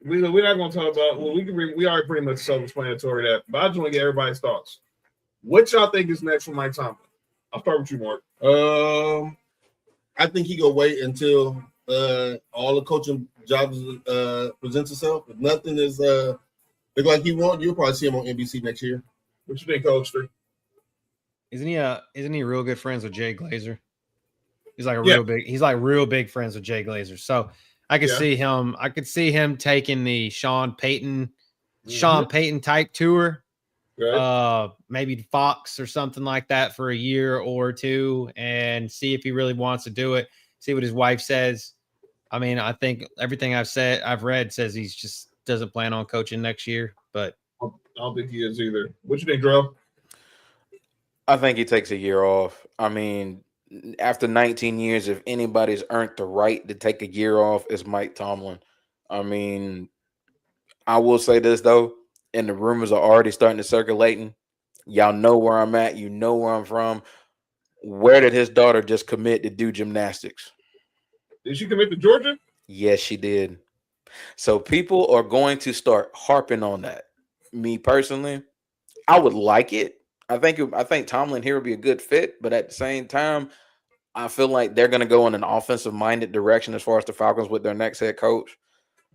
We're not going to talk about. Well, we are pretty much self-explanatory that. But I just want to get everybody's thoughts. What y'all think is next for Mike Tomlin? I'll start with you, Mark. I think he go wait until all the coaching jobs presents itself. If nothing is look like he won't, you'll probably see him on NBC next year. What you think, Coach? Isn't he real good friends with Jay Glazer? He's like real big friends with Jay Glazer. So I could see him taking the Sean Payton type tour. Right. Maybe Fox or something like that for a year or two, and see if he really wants to do it. See what his wife says. I mean, I think everything I've read says he's just doesn't plan on coaching next year. But I don't think he is either. What you think, Drew? I think he takes a year off. I mean, after 19 years, if anybody's earned the right to take a year off, it's Mike Tomlin. I mean, I will say this, though, and the rumors are already starting to circulating. Y'all know where I'm at. You know where I'm from. Where did his daughter just commit to do gymnastics? Did she commit to Georgia? Yes, she did. So people are going to start harping on that. Me personally, I would like it. I think Tomlin here would be a good fit, but at the same time, I feel like they're going to go in an offensive-minded direction as far as the Falcons with their next head coach.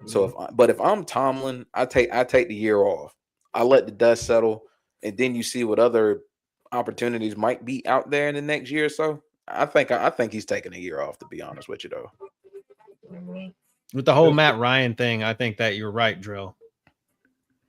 So, if I'm Tomlin, I take the year off. I let the dust settle, and then you see what other opportunities might be out there in the next year or so. I think he's taking a year off, to be honest with you, though. With the whole Matt Ryan thing, I think that you're right, Drill.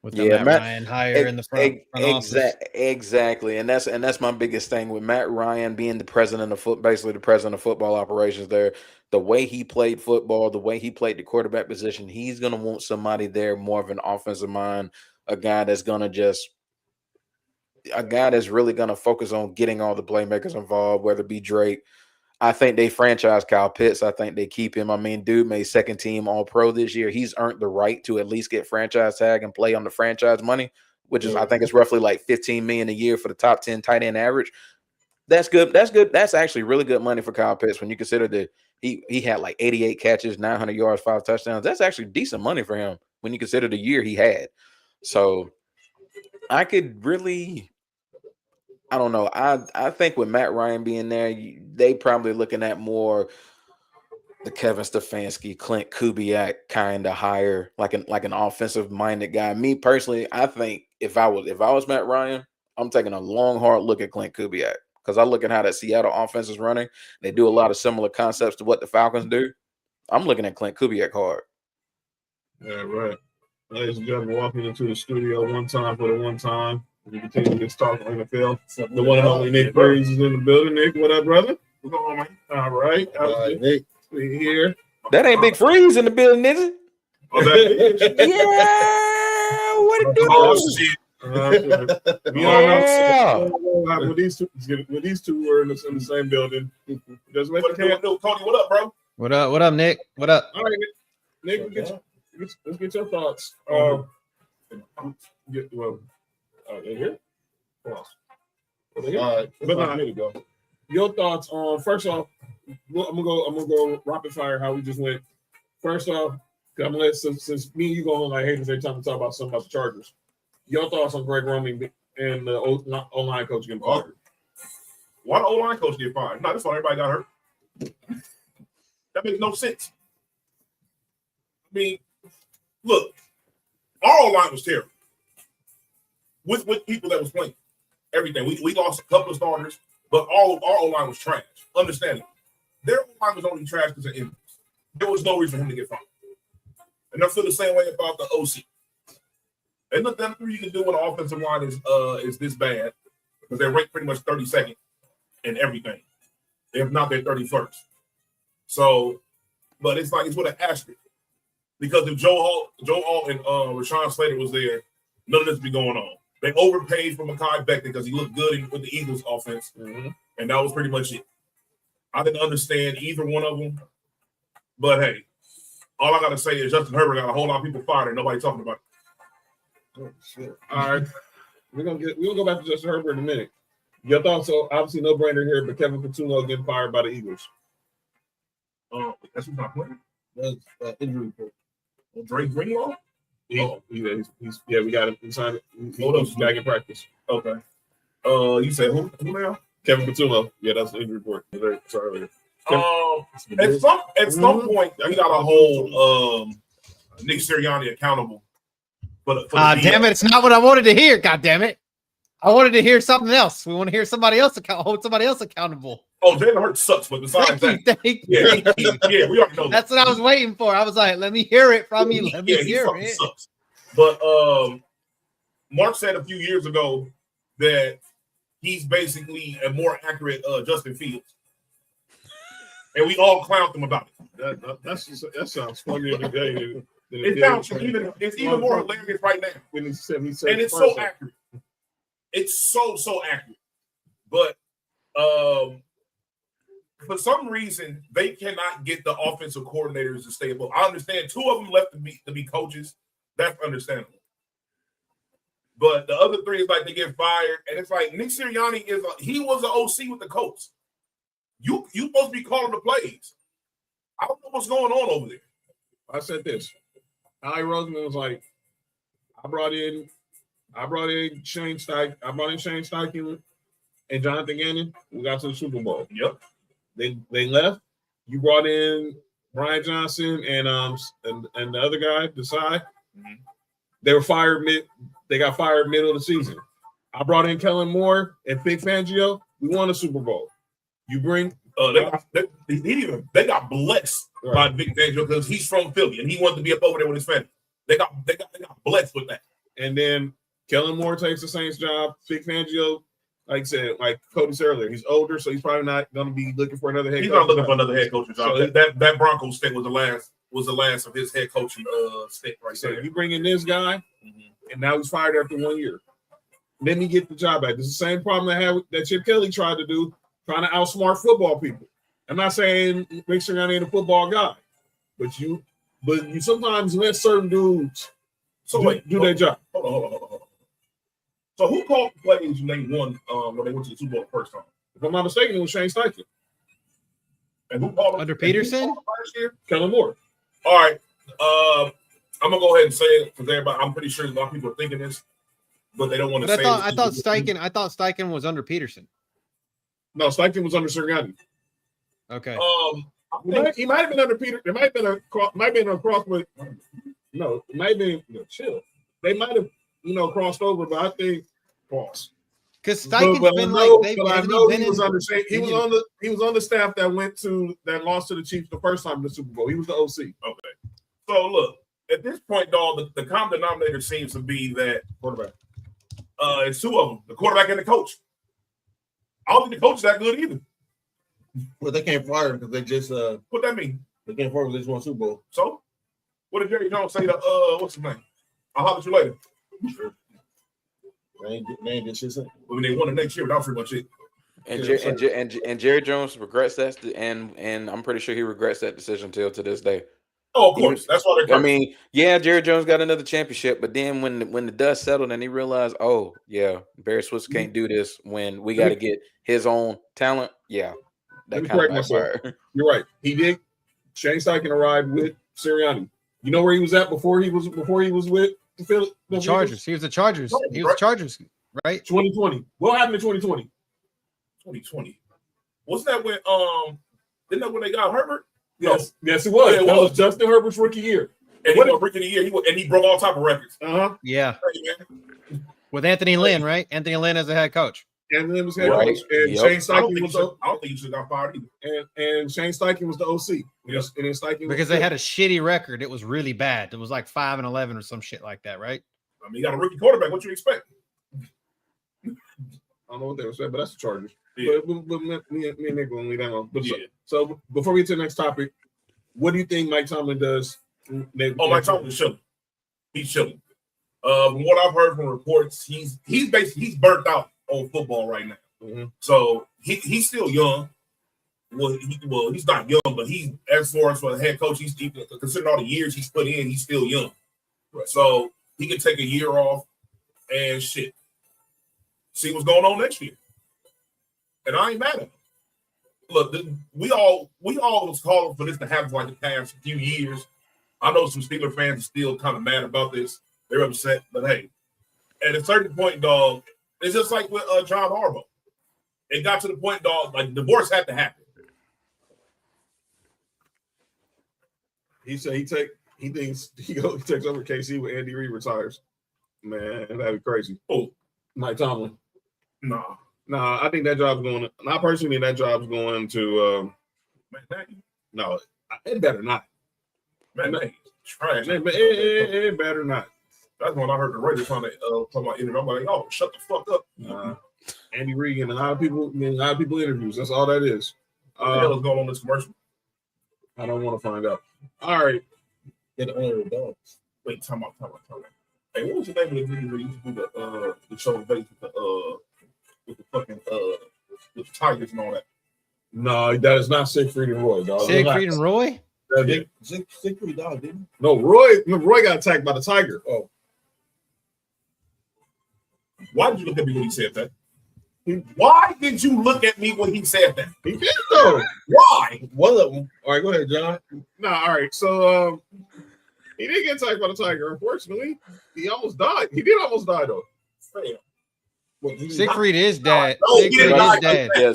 With the Matt Ryan hire in the front office. Exactly. And that's my biggest thing with Matt Ryan being the president of basically the president of football operations there. The way he played football, the way he played the quarterback position, he's going to want somebody there more of an offensive mind, a guy that's really going to focus on getting all the playmakers involved, whether it be Drake. I think they franchise Kyle Pitts. I think they keep him. I mean, dude made second team All-Pro this year. He's earned the right to at least get franchise tag and play on the franchise money, which is, I think it's roughly like $15 million a year for the top 10 tight end average. That's good. That's good. That's actually really good money for Kyle Pitts when you consider that he had like 88 catches, 900 yards, 5 touchdowns. That's actually decent money for him when you consider the year he had. So I could really – I don't know. I think with Matt Ryan being there, they probably looking at more the Kevin Stefanski, Clint Kubiak kind of hire, like an offensive minded guy. Me personally, I think if I was Matt Ryan, I'm taking a long, hard look at Clint Kubiak. because I look at how that Seattle offense is running. They do a lot of similar concepts to what the Falcons do. I'm looking at Clint Kubiak hard. Yeah, right. Ladies and gentlemen, walking into the studio one time for the one time. We continue this talk on NFL. The one and only Nick Breeze is in the building. Nick, what up, brother? What's going on, man? All right. Nick, we here. That ain't Big Freeze in the building, is it? Oh, that is. Yeah. What it do? Oh, shit. With these two were in the same building. Just wait. Cody, what up, bro? What up? What up, Nick? What up? All right, Nick. Let's get your thoughts. In here. All right, but your thoughts on first off. I'm gonna go rapid fire. How we just went. First off, I'm gonna let since me and you going like hey, every time we talk about something about the Chargers. Your thoughts on Greg Roman and the O-line coach getting fired? Why the O-line coach get fired? No, that's why everybody got hurt. That makes no sense. I mean, look, our O-line was terrible. With people that was playing. Everything. We lost a couple of starters, but our O-line was trash. Understandable. Their O-line was only trash because of injuries. There was no reason for him to get fired. And I feel the same way about the OC. There's nothing you can do when the offensive line is this bad because they're ranked pretty much 32nd in everything. If not, they're 31st. So, but it's with an asterisk. Because if Joe Hall and Rashawn Slater was there, none of this would be going on. They overpaid for Mekhi Becton because he looked good with the Eagles offense. Mm-hmm. And that was pretty much it. I didn't understand either one of them. But hey, all I got to say is Justin Herbert got a whole lot of people fired and nobody talking about it. Oh, shit. All right. We're gonna go back to Justin Herbert in a minute. Your thoughts? So obviously no brainer here, but Kevin Patullo getting fired by the Eagles. That's who's not playing. That's injury report. Drake Greenlaw? We got him. He signed it. He's back in practice. Okay. You say who now? Kevin Patullo. Yeah, that's the injury report. Sorry. At some point, we got to hold Nick Sirianni accountable. Damn it! It's not what I wanted to hear. God damn it! I wanted to hear something else. We want to hear somebody else hold somebody else accountable. Oh, Jalen Hurts sucks, but besides thank you. Yeah, we already know that's what I was waiting for. I was like, let me hear it from you. Let me hear it. Sucks. But Mark said a few years ago that he's basically a more accurate Justin Fields, and we all clowned him about it. That sounds funnier today. It's even more hilarious right now. When he said and it's so accurate. It's so accurate. But for some reason, they cannot get the offensive coordinators to stay above. I understand two of them left to be coaches. That's understandable. But the other three is like they get fired. And it's like Nick Sirianni he was an OC with the Colts. You supposed to be calling the plays. I don't know what's going on over there. I said this. Howie Roseman was like, I brought in Shane Steichen and Jonathan Gannon. We got to the Super Bowl. Yep. They left. You brought in Brian Johnson and the other guy, Desai. Mm-hmm. They were fired They got fired middle of the season. I brought in Kellen Moore and Vic Fangio. We won a Super Bowl. You bring they got blessed by Vic Fangio because he's from Philly and he wanted to be up over there with his family. They got blessed with that. And then Kellen Moore takes the Saints job. Vic Fangio, like I said, like Cody said earlier, he's older, so he's probably not going to be looking for another head coach. He's not looking for another head coaching job. So that Broncos stint was the last of his head coaching stint right so there. You bring in this guy, and now he's fired after 1 year. Then he get the job back. It's the same problem that Chip Kelly tried to do, trying to outsmart football people. I'm not saying make sure I ain't a football guy, but you sometimes let certain dudes do their job. Hold on. So who called the plays when they won when they went to the Super Bowl the first time? If I'm not mistaken, it was Shane Steichen. And who called under Peterson? Last year? Kellen Moore. All right. I'm gonna go ahead and say it because everybody. I'm pretty sure a lot of people are thinking this, but they don't want to say. I thought Steichen was under Peterson. No, Steichen was under Sirianni. Okay. He might have been under Peter. There might have been a cross with. No, it might have been chill. They might have crossed over, but I think pause. Because Steichen's been like they've he was on the staff that lost to the Chiefs the first time in the Super Bowl. He was the OC. Okay. So look, at this point, dog, the common denominator seems to be that Quarterback. It's two of them, the quarterback and the coach. I don't think the coach is that good either. Well, they can't fire him because they just What that mean? they can't fire him. They just won Super Bowl. So, what did Jerry Jones say to what's his name? I'll holler at you later. They ain't did shit. When they won the next year, that was pretty much it. And Jerry Jones regrets that, and I'm pretty sure he regrets that decision till to this day. Oh, of course. That's why they're. I mean, yeah, Jerry Jones got another championship, but then when the dust settled and he realized, oh yeah, Barry Switzer can't do this when we got to get his own talent. Yeah, that kind of backfired. You're right. He did. Shane Steichen arrived with Sirianni. You know where he was at before he was with the Chargers. He was the Chargers. He was the Chargers, right? 2020. What happened in 2020? 2020. Wasn't that when Didn't that when they got Herbert? Yes, it was. Yeah, that was Justin Herbert's rookie year. And he was rookie of the year. He broke all type of records. Yeah. With Anthony Lynn, right? Anthony Lynn as a head coach. And then was head coach. And Shane Steichen was I don't think you should have got fired either. And Shane Steichen was the OC. Yes. And then Steichen because they had a shitty record. It was really bad. It was like 5-11 or some shit like that, right? I mean, you got a rookie quarterback. What you expect? I don't know what they were saying, but that's the Chargers. Yeah. But me and Nick will leave that alone. But Yeah. so before we get to the next topic, what do you think Mike Tomlin does? Mike Tomlin's chilling. He's chilling. From what I've heard from reports, he's burnt out on football right now. Mm-hmm. So he's still young. Well, he's not young, but he's as far as for the head coach, he's considering all the years he's put in, he's still young. Right. So he can take a year off and shit. See what's going on next year. And I ain't mad at him. Look, we all was calling for this to happen for like the past few years. I know some Steelers fans are still kind of mad about this. They're upset, but hey, at a certain point, dog, it's just like with John Harbaugh. It got to the point, dog, like divorce had to happen. He said he thinks he takes over KC when Andy Reid retires. Man, that'd be crazy. Oh, Mike Tomlin. Nah, I think that job's going. I personally think that job's going to. No, it better not. Man, trash. It better not. That's when I heard the radio trying to talk about interview. I'm like, oh, shut the fuck up. Andy Reid and a lot of people interviews. That's all that is. What the hell is going on in this commercial? I don't want to find out. All right. Get the owner of the dogs. Wait, time out. Hey, what was the name of the video where you used to do the show base with the fucking with the Tigers and all that? No, that is not Siegfried and Roy, dog. Siegfried and Roy? Siegfried dog, didn't he? No, Roy got attacked by the tiger. Oh. Why did you look at me when he said that? Why did you look at me when he said that? He did though. Why? One of them. All right, go ahead, John. No, all right. So he didn't get attacked by the tiger, unfortunately. He almost died. He did almost die though. Siegfried is dead. No, Siegfried is dead. Yeah,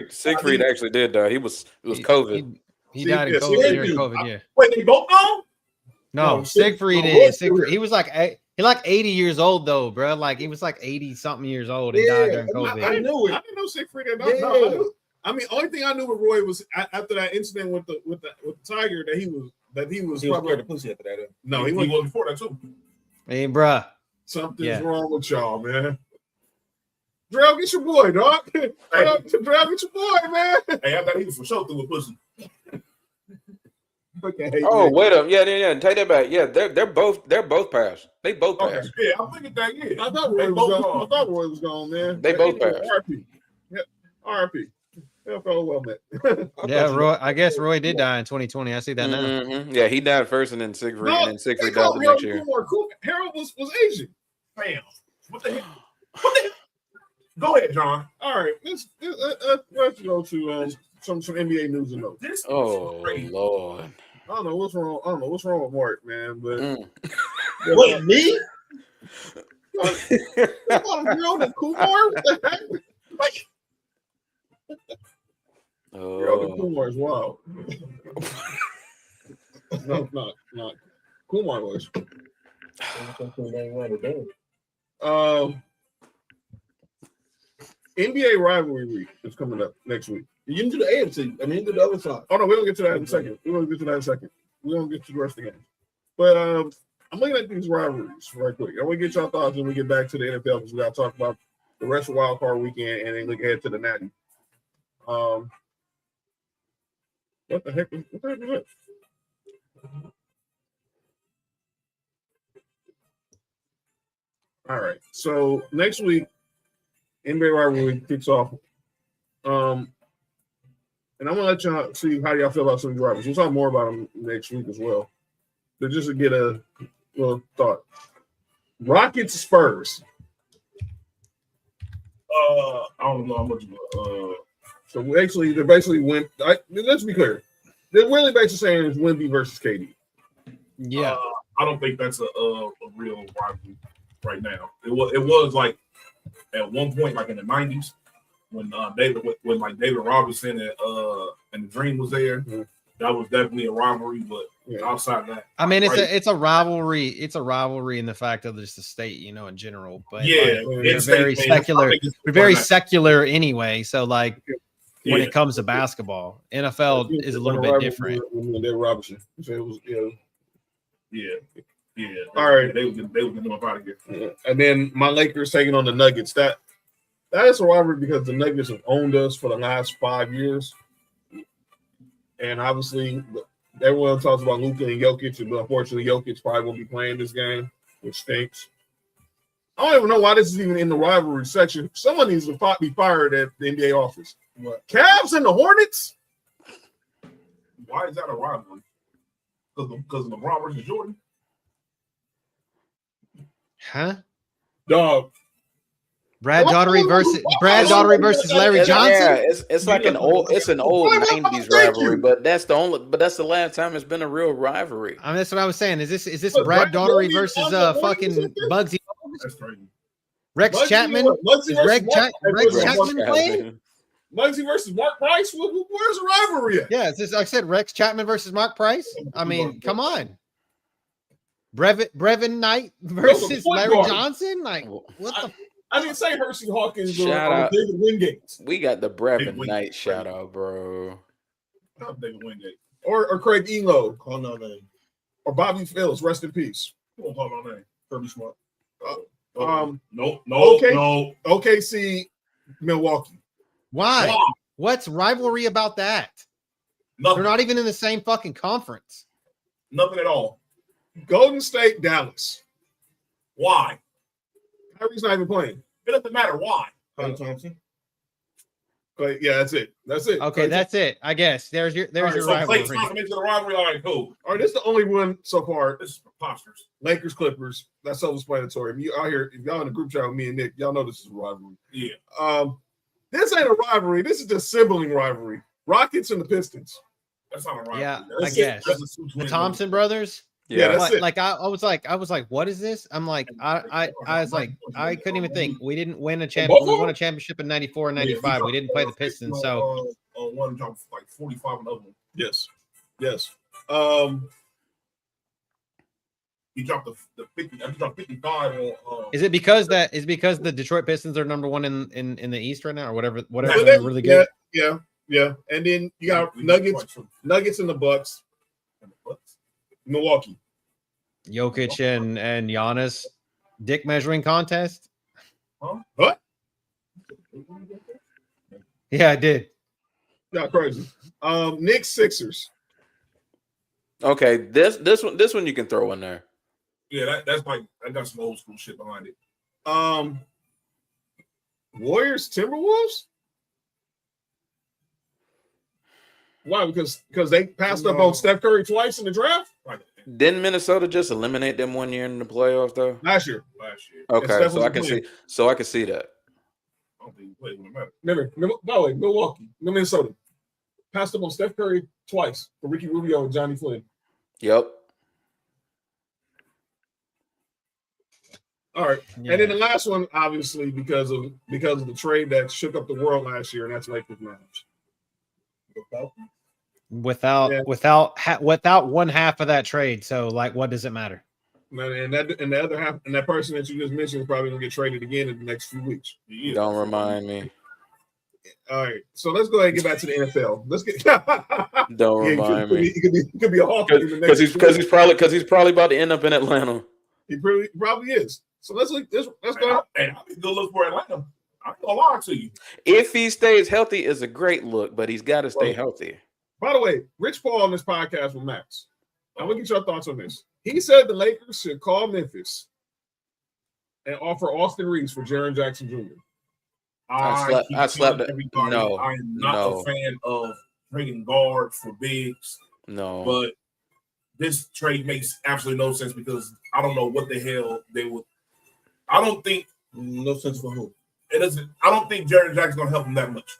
Siegfried actually did die. It was COVID. He died in COVID during COVID, yeah. Wait, they both gone? No, Siegfried is. He was like 80 years old though, bro. Like he was like 80 something years old and died during COVID. I knew it. I didn't know Siegfried had died. No, I mean, only thing I knew with Roy was after that incident with the tiger that he was scared of pussy after that. No, he was before that too. Hey, bruh. Something's wrong with y'all, man. Drell, get your boy, dog. Drell, get your boy, man. Hey, I thought he was for sure through with pussy. Okay, oh, wait up. Yeah. Take that back. Yeah, they're both passed. They both passed. Okay. Yeah, I figured that. Yeah, I thought Roy was gone, man. They both passed. RP. Yeah, RP. Well, man. Yeah, Roy. I guess Roy did die in 2020. I see that now. Mm-hmm. Yeah, he died first, and then Siegfried died the next year. Harold was Asian. Bam. What the hell? Go ahead, John. All right, let's go to some NBA news and notes. Lord. I don't know what's wrong. I don't know what's wrong with Mark, man. But What, me? Kumar? What the heck? Like, Kumar is wild. No, not Kumar was. NBA rivalry week is coming up next week. You didn't do the AFC. I mean, you did the other side. Oh no, we don't get to that in a second. We don't get to the rest of the game. But I'm looking at these rivalries right quick. I want to get y'all thoughts when we get back to the NFL because we got to talk about the rest of Wildcard weekend and then look ahead to the Natty. What the heck is that? All right. So next week, NBA rivalry kicks off. And I'm gonna let y'all see how y'all feel about some of these rivals. We'll talk more about them next week as well. But just to get a little thought. Rockets Spurs. I don't know how much. So they basically went. Let's be clear. They're really basically saying it's Wemby versus KD. Yeah. I don't think that's a real rivalry right now. It was like at one point, like in the 90s, when David Robinson and the Dream was there. Mm-hmm. That was definitely a rivalry, but outside of that, I mean, it's a rivalry. It's a rivalry in the fact of just the state, in general. But they're very secular. They're very secular anyway. So when it comes to basketball, NFL is a little bit different. David Robinson. So it was, Yeah. All right. They would get them up out of here. Yeah. And then my Lakers taking on the Nuggets. That is a rivalry because the Nuggets have owned us for the last 5 years. And obviously, everyone talks about Luka and Jokic, but unfortunately, Jokic probably won't be playing this game, which stinks. I don't even know why this is even in the rivalry section. Someone needs to be fired at the NBA office. What? Cavs and the Hornets? Why is that a rivalry? Because of LeBron versus Jordan? Huh? Dog. Brad Daugherty versus Larry Johnson. Yeah, it's like an old 90s rivalry, but that's the last time it's been a real rivalry. I mean, that's what I was saying. Is this Brad Daugherty versus fucking Bugsy? That's crazy. Rex Chapman? Is Rex Chapman playing? Muggsy versus Mark Price? Where's the rivalry at? Yeah, like I said, Rex Chapman versus Mark Price. I mean, come on. Brevin Knight versus Larry Johnson? Like, what the? I didn't say Hershey Hawkins or David Wingate. We got the Brevin Knight shout out, bro. Not David Wingate. Or Craig Elo. Call no name. Or Bobby Phillips. Rest in peace. Who won't call my name? Kirby Smart. No. OKC, Milwaukee. Why? What's rivalry about that? Nothing. They're not even in the same fucking conference. Nothing at all. Golden State, Dallas. Why? Kyrie's not even playing. It doesn't matter why. Clay Thompson. Yeah, that's it. Okay, that's it. I guess there's your rivalry. Clay Thompson into the rivalry. All right, cool. All right, this is the only one so far. This is preposterous. Lakers, Clippers. That's self-explanatory. If y'all in the group chat with me and Nick, y'all know this is a rivalry. Yeah. This ain't a rivalry. This is just sibling rivalry. Rockets and the Pistons. That's not a rivalry. Yeah, I guess. The Thompson brothers. Yeah, that's it. Like I was like, what is this? I'm like, I was like, I couldn't even think. We didn't win a championship. We won a championship in 94 and 95. We didn't play the Pistons. So one dropped like 45 and other one. Yes. He dropped the 50. He dropped 55 on. Is it because the Detroit Pistons are number one in the East right now, or whatever? They're really good. Yeah. And then you got Nuggets and the Bucks. Milwaukee. Jokic and Giannis dick measuring contest. Huh? What? Yeah, I did. Yeah, crazy. Knicks, Sixers. Okay, this one you can throw in there. Yeah, that's like I got some old school shit behind it. Warriors, Timberwolves. Why? Because they passed up on Steph Curry twice in the draft. Didn't Minnesota just eliminate them 1 year in the playoffs though? Last year. Okay, so I can see that. I don't think he played when it mattered. Remember, Milwaukee, Minnesota passed up on Steph Curry twice for Ricky Rubio and Johnny Flynn. Yep. All right, and then the last one, obviously, because of the trade that shook up the world last year, and that's Lakers Mavs. Without one half of that trade, so like, what does it matter? And the other half, and that person that you just mentioned is probably gonna get traded again in the next few weeks. Don't remind me. All right, so let's go ahead and get back to the NFL. Let's get. Don't remind me. He could be a Hawk in the next. Because he's probably about to end up in Atlanta. He probably is. So let's go. Hey, I'll be a good look for Atlanta. I'm gonna lie to you. If he stays healthy, is a great look, but he's got to stay healthy. By the way, Rich Paul on this podcast with Max. I'm gonna get your thoughts on this. He said the Lakers should call Memphis and offer Austin Reeves for Jaren Jackson Jr. I slapped it. No, I am not a fan of trading guards for bigs. No, but this trade makes absolutely no sense because I don't know what the hell they would. I don't think no sense for who. It doesn't. I don't think Jaren Jackson's gonna help him that much.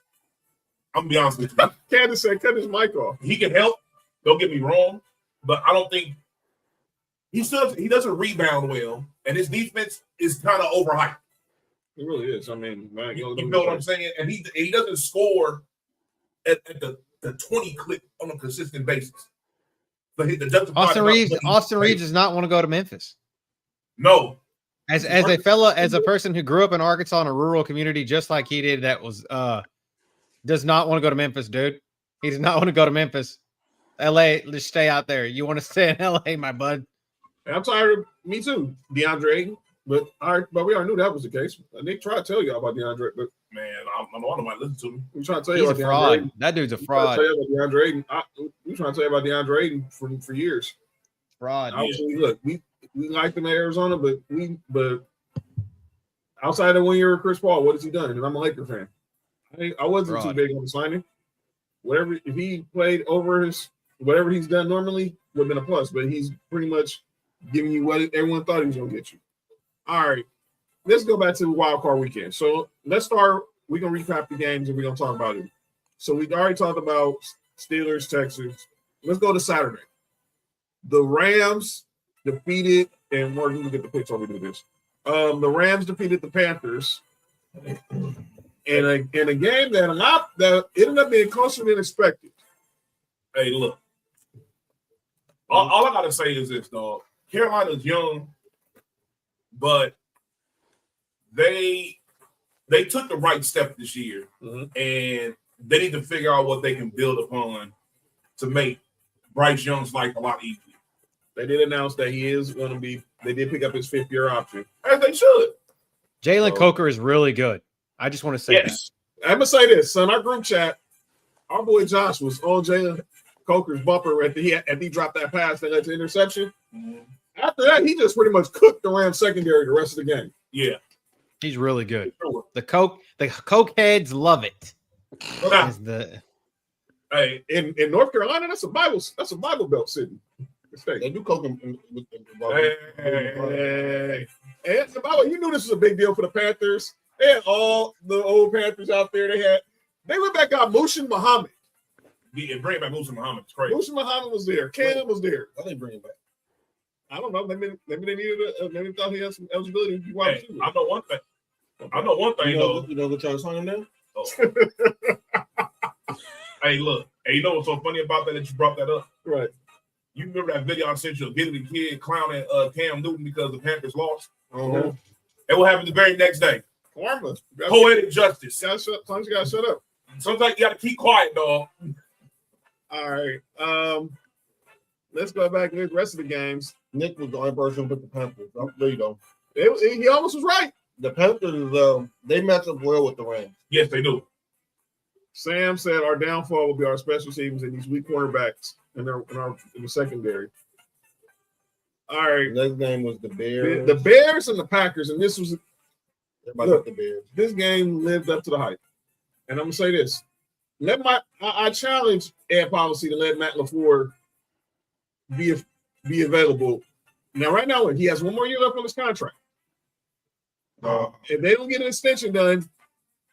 I'm gonna be honest with you. Candace said, "Cut his mic off." He can help. Don't get me wrong, but I don't think he doesn't rebound well, and his defense is kind of overhyped. It really is. I mean, man, you know what I'm saying? And he doesn't score at the 20 clip on a consistent basis. But Austin Reeves does not want to go to Memphis. No. As a person who grew up in Arkansas in a rural community, just like he did, that was does not want to go to Memphis, dude. He does not want to go to Memphis. LA, let's stay out there. You want to stay in LA, my bud. I'm tired of me too, DeAndre Ayton. But we already knew that was the case. Nick tried to tell you about DeAndre, but man, I know nobody listen to me. We trying to tell you about fraud. DeAndre. That dude's a fraud. DeAndre Ayton. We trying to tell you about DeAndre Ayton for years. Fraud. Look, we liked him at Arizona, but outside of 1 year of Chris Paul, what has he done? And I'm a Laker fan. I wasn't too big on the signing. Whatever, if he played over whatever he's done normally, would have been a plus. But he's pretty much giving you what everyone thought he was going to get you. All right, let's go back to the wild card weekend. So let's start. We're going to recap the games and we're going to talk about it. So we already talked about Steelers, Texans. Let's go to Saturday. The Rams defeated, and we're going to get the picks while we do this. The Rams defeated the Panthers in a game that ended up being closer than expected. Hey, look. All I got to say is this, dog. Carolina's young, but they took the right step this year, and they need to figure out what they can build upon to make Bryce Young's life a lot easier. They did announce that he is going to be – they did pick up his fifth-year option. As they should. Jalen Coker is really good. I just want to say that. I'm going to say this. So in our group chat, our boy Josh was on Jalen Coker's bumper after he dropped that pass that led to interception. Mm-hmm. After that, he just pretty much cooked the Rams secondary the rest of the game. Yeah. He's really good. The Coke heads love it. Hey, in North Carolina, that's a Bible Belt city. They do coke with Hey. And the Bible, you knew this was a big deal for the Panthers. They had all the old Panthers out there. They went back out Mushin Muhammad. Yeah, bring back Mushin Muhammad. It's crazy. Mushin Muhammad was there. Cam was there. Why they bring him back? I don't know. Maybe they needed maybe thought he had some eligibility. Hey, I know one thing. You know what trying to sign him now? Oh. Hey, look. Hey, you know what's so funny about that you brought that up? Right. You remember that video I sent you of Gilly the Kid clowning Cam Newton because the Panthers lost? Uh-huh. And what happened the very next day? Karma. Poetic justice. Sometimes you gotta shut up. Sometimes you gotta keep quiet, dog. All right. Let's go back to the rest of the games. Nick was the only person who put the Panthers. There you go. He almost was right. The Panthers, they match up well with the Rams. Yes, they do. Sam said our downfall will be our special teams and these weak cornerbacks in the secondary. All right. Next game was the Bears. The Bears and the Packers, and this was the Bears. This game lived up to the hype. And I'm gonna say this: I challenge Ed Policy to let Matt LaFleur be available. Now, right now, he has 1 more year left on his contract. If they don't get an extension done,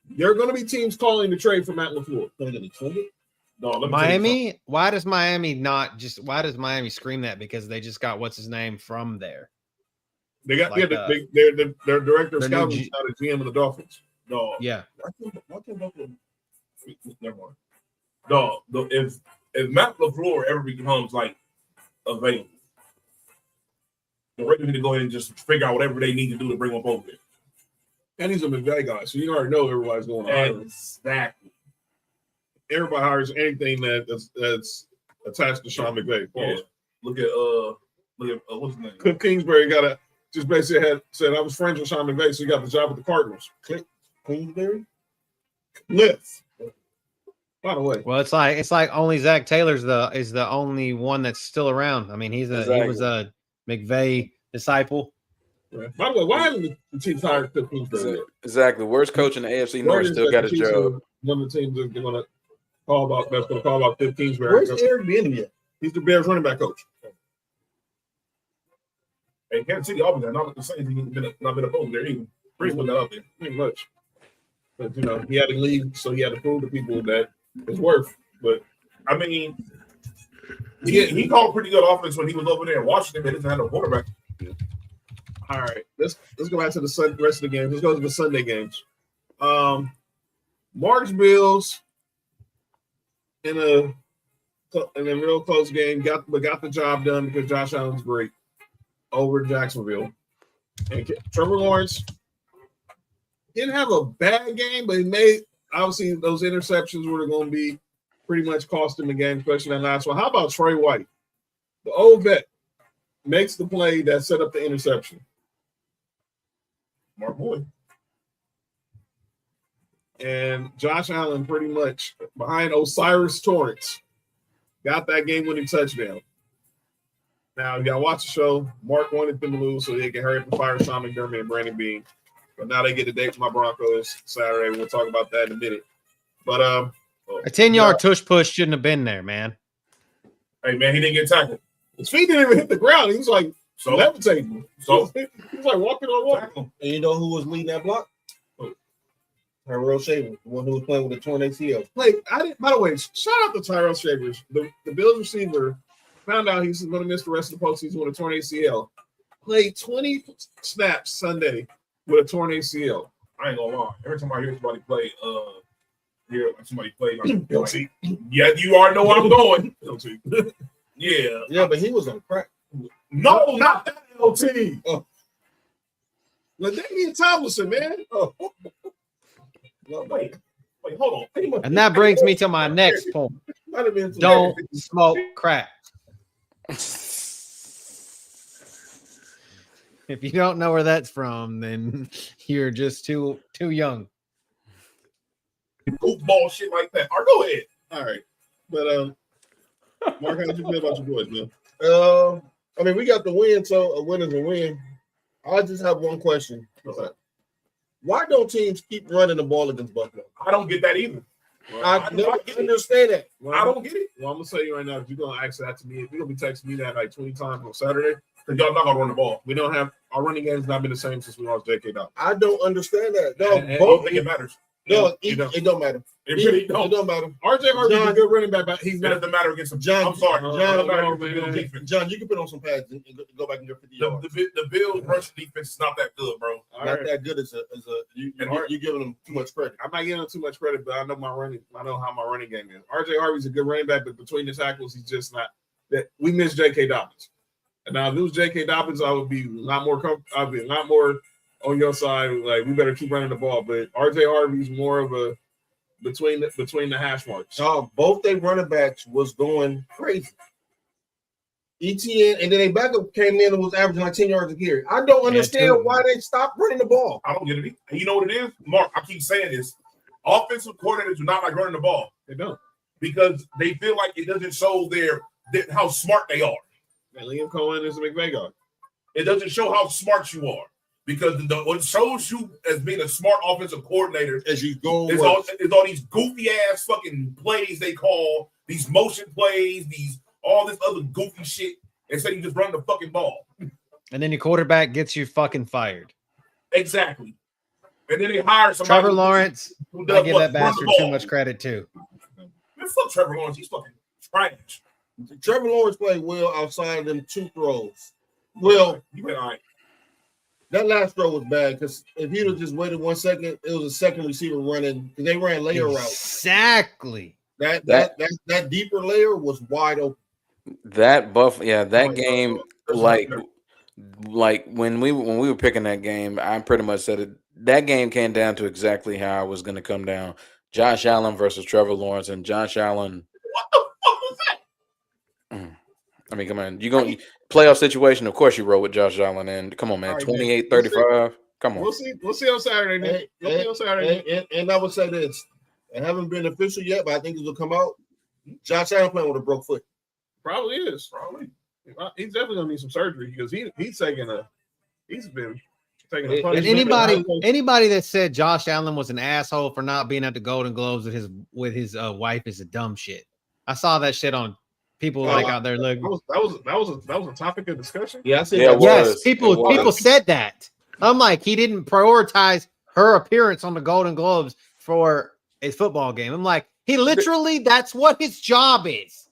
there are going to be teams calling to trade for Matt LaFleur. Miami? Why does Miami scream that? Because they just got what's his name from there. They got their director of scouting is now the GM of the Dolphins. No. Yeah. Never mind. No. If Matt LaFleur ever becomes like available, the Ravens need to go ahead and just figure out whatever they need to do to bring him over there. And he's a McVay guy, so you already know everybody's going to hire him. Exactly. Everybody hires anything that's attached to Sean McVay. Yeah. Look at what's his name? Cliff Kingsbury just basically said I was friends with Sean McVay, so he got the job with the Cardinals. Kingsbury? Cliff. By the way. Well, it's like only Zach Taylor's is the only one that's still around. I mean, he was a McVay disciple. Right. By the way, why haven't the teams hired Cliff Kingsbury yet? Exactly. Worst coach in the AFC North still got a job. One of the teams that's going to call about Cliff Kingsbury. Where's Eric Bieniemy yet? He's the Bears running back coach. Hey, Kansas City always got not the same thing. Not been opposed there either. Pretty put that out there. Pretty much. But he had to leave, so he had to prove to people that it's worth. But I mean, he called pretty good offense when he was over there in Washington, but he doesn't have no quarterback. All right, let's go back to the rest of the games. Let's go to the Sunday games. March Bills in a real close game got the job done because Josh Allen's great over Jacksonville. And Trevor Lawrence didn't have a bad game, but he made obviously those interceptions were going to be pretty much cost him the game, especially that last one. How about Trey White, the old vet, makes the play that set up the interception? Mark Boyd. And Josh Allen pretty much behind Osiris Torrance got that game-winning touchdown. Now, you got to watch the show. Mark wanted them to lose so they can hurry up and fire Sean McDermott and Brandon Beane. But now they get a date for my Broncos Saturday. We'll talk about that in a minute. But a 10-yard tush push shouldn't have been there, man. Hey, man, he didn't get tackled. His feet didn't even hit the ground. He was like levitating. So he was like walking on water. And you know who was leading that block? Tyrell Shavers, the one who was playing with a torn ACL. By the way, shout out to Tyrell Shavers. The Bills receiver found out he's going to miss the rest of the postseason with a torn ACL. Played 20 snaps Sunday with a torn ACL. I ain't gonna lie. Every time I hear somebody play, Guilty. Yeah, you already know where I'm going. Guilty. Yeah, but he was on crack. No, not that LT. LaDainian Tomlinson, man. Oh. Wait, hold on. And that brings me to my next point. Don't smoke crack. If you don't know where that's from, then you're just too young. Goofball shit like that. Or go ahead. All right. But Mark, how did you feel about your boys, man? I mean, we got the win, so a win is a win. I just have one question. Why don't teams keep running the ball against Buffalo? I don't get that either. Well, I don't understand that. I don't get it. Well, I'm gonna tell you right now, if you're gonna ask that to me, if you're gonna be texting me that like 20 times on Saturday, Because y'all not gonna run the ball. we don't have our running game's not been the same since we lost J.K. Dobbins. I don't understand that. No, And- I don't both. think it matters. No, You don't. it don't matter. It really It don't. don't matter. RJ Harvey's a John- good running back, but he's It not. doesn't matter against them. John- I'm sorry. John- It doesn't matter John- against the Bills defense. John, you can put on some pads and go back and get 50 yards. The Bills rushing defense is not that good, bro. All Not right. that good as you're giving them too much credit. I'm not giving him too much credit, but I know how my running game is. RJ Harvey's a good running back, but between the tackles, he's just not. That we miss J.K. Dobbins. And now if it was J.K. Dobbins, I would be a lot more I'd be a lot more on your side. Like we better keep running the ball. But RJ Harvey's more of a between the hash marks. Both their running backs was going crazy. ETN and then their backup came in and was averaging like 10 yards a carry. I don't understand why they stopped running the ball. I don't get it. And you know what it is? Mark, I keep saying this. Offensive coordinators do not like running the ball. They don't. Because they feel like it doesn't show how smart they are. And Liam Cohen is a McVay guy. It doesn't show how smart you are. Because what shows you as being a smart offensive coordinator As you go, is all these goofy ass fucking plays they call, these motion plays, all this other goofy shit, instead you just run the fucking ball. And then your quarterback gets you fucking fired. Exactly. And then they hire somebody. Trevor Lawrence, who I does give what? that Run the bastard ball. too much credit too. Man, fuck Trevor Lawrence. He's fucking trash. Trevor Lawrence played well outside of them two throws. Well, You been all right. that last throw was bad because if he'd have just waited 1 second, it was a second receiver running because they ran layer routes. Exactly. That deeper layer was wide open. That game, like when we were picking that game, I pretty much said it that game came down to exactly how it was going to come down. Josh Allen versus Trevor Lawrence, and Josh Allen. What the fuck was that? I mean, come on. You going playoff situation, of course you roll with Josh Allen. And come on, man. All right, 28-35. Come on. We'll see on Saturday. Man. We'll see on Saturday. And I would say this. It haven't been official yet, but I think it will come out. Josh Allen playing with a broke foot. Probably is. He's definitely gonna need some surgery because he's been taking a And punishment. anybody that said Josh Allen was an asshole for not being at the Golden Globes with his wife is a dumb shit. I saw that shit on people out there looking. That was a topic of discussion. Yeah, I see Yeah, that. Yes, people said that. I'm like, he didn't prioritize her appearance on the Golden Globes for a football game. I'm like, that's what his job is.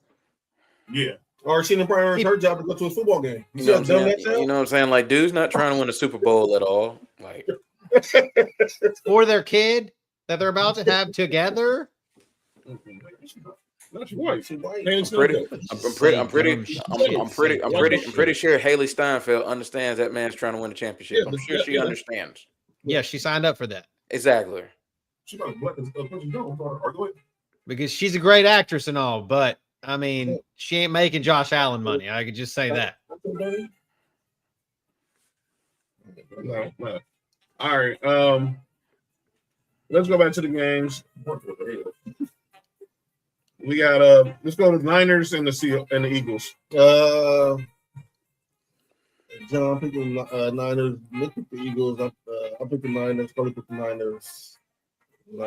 Yeah. Or she didn't prioritize her job to go to a football game. You know what I'm saying? Like, dude's not trying to win a Super Bowl at all. Like, For their kid that they're about to have together. That's white. I'm pretty sure Haley Steinfeld understands that man's trying to win a championship. I'm sure she understands. Yeah, she signed up for that. Exactly. Because she's a great actress and all, but I mean, she ain't making Josh Allen money. I could just say that. No. All right. Let's go back to the games. We got let's go to the Niners and the Eagles. John picked the Niners. Nick picked the Eagles. I picked the Niners. Cody picked the Niners. We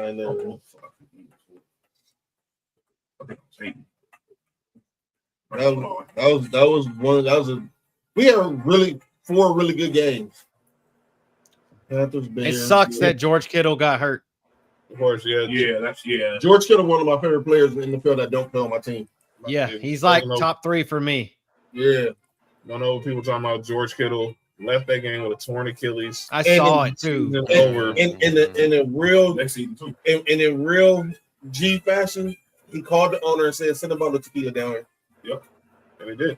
had four really good games. Panthers, Bears. It sucks that George Kittle got hurt. Of course, yeah. George Kittle, one of my favorite players in the field that don't play on my team. Yeah, he's like top 3 for me. Yeah. I know people talking about George Kittle left that game with a torn Achilles. I saw it too. In a real next season too. In a real G fashion, he called the owner and said, "Send a bottle of tequila down here." Yep, and he did.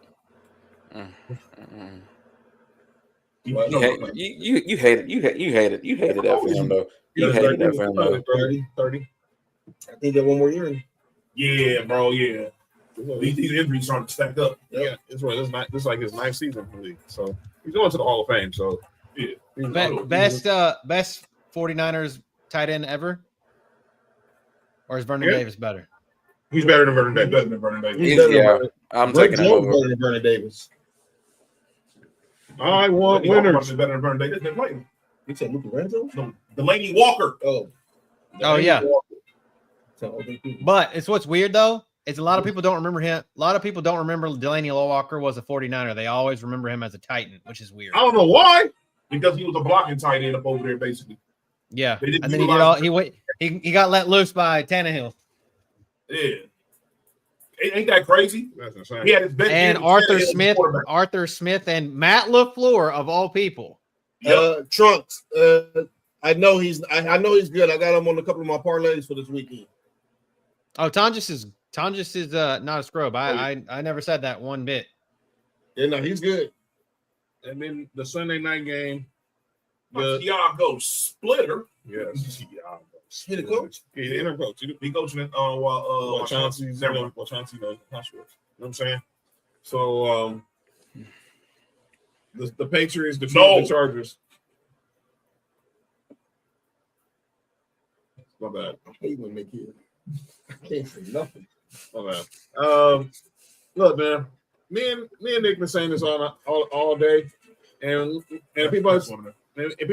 You hated that for him though. You hated that for him though. 30. I think that one more year. Yeah, bro. Yeah. These injuries starting to stack up. Yeah, it's like his 9th season in the league. So he's going to the Hall of Fame. So yeah, best 49ers tight end ever, or is Vernon Davis better? He's better than Vernon Davis. I'm taking him over. Better than Vernon Davis. I want winners. Better than Vernon Davis. They're playing. You said Luke Lorenzo? No, Delaney Walker. Oh yeah. Walker. But it's what's weird though. It's a lot of people don't remember him. A lot of people don't remember Delaney Walker was a 49er. They always remember him as a Titan, which is weird. I don't know why. Because he was a blocking tight end up over there, basically. Yeah, and then he got let loose by Tannehill. Yeah, ain't that crazy? That's insane. He had his best And Arthur Smith, and Matt LaFleur of all people. Trunks. I know he's good. I got him on a couple of my parlays for this weekend. Oh, Tonjes is not a scrub. I never said that one bit. Yeah, no, he's good. And then the Sunday night game, Thiago Splitter. Yes, He the coach. He's the interim coach. He coaching it while Chauncey's there. While Chauncey knows the hospital. You know what I'm saying? So the Patriots defeated the Chargers. My bad. I hate when they kid. I can't say nothing. My bad. Look, man. Me and Nick been saying this all day, and people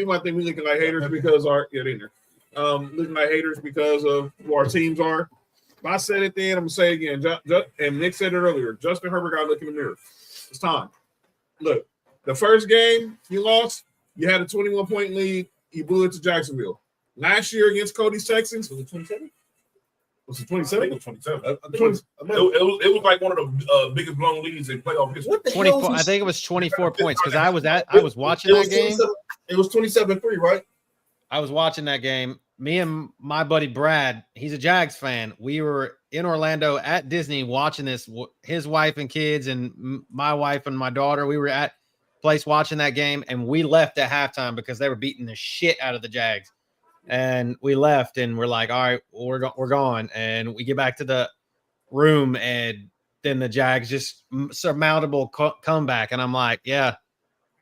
might think we looking like haters because looking like haters because of who our teams are. If I said it then, I'm gonna say it again. And Nick said it earlier. Justin Herbert got to look in the mirror. It's time. Look, the first game you lost, you had a 21-point lead. You blew it to Jacksonville. Last year against Cody's Texans, was it 27? Was it 27? It was 27. It was like one of the biggest blown leads in playoff history. 24. I think it was 24 points because I was watching that game. It was 27-3, right? I was watching that game. Me and my buddy Brad, he's a Jags fan. We were in Orlando at Disney watching this. His wife and kids, and my wife and my daughter. We were at place watching that game, and we left at halftime because they were beating the shit out of the Jags. And we left, and we're like, all right, we're gone. And we get back to the room, and then the Jags just surmountable comeback. And I'm like, yeah,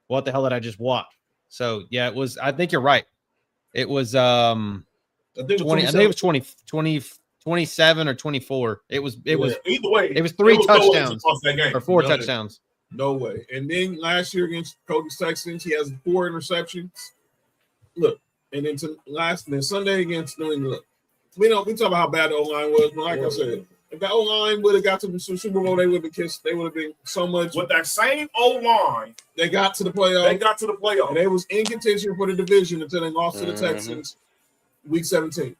what the hell did I just watch? So, yeah, it was – I think you're right. It was 20 – I think it was 27 or 24. It was either way. It was 3 touchdowns or 4 touchdowns. No way. And then last year against Cody's Texans, he has 4 interceptions. Look, and then Sunday against New England. We talk about how bad the O-line was, but like I said, if the O-line would have got to the Super Bowl, they would have kissed. They would have been so much. With that same O-line, they got to the playoffs. And they was in contention for the division until they lost to the Texans week 17.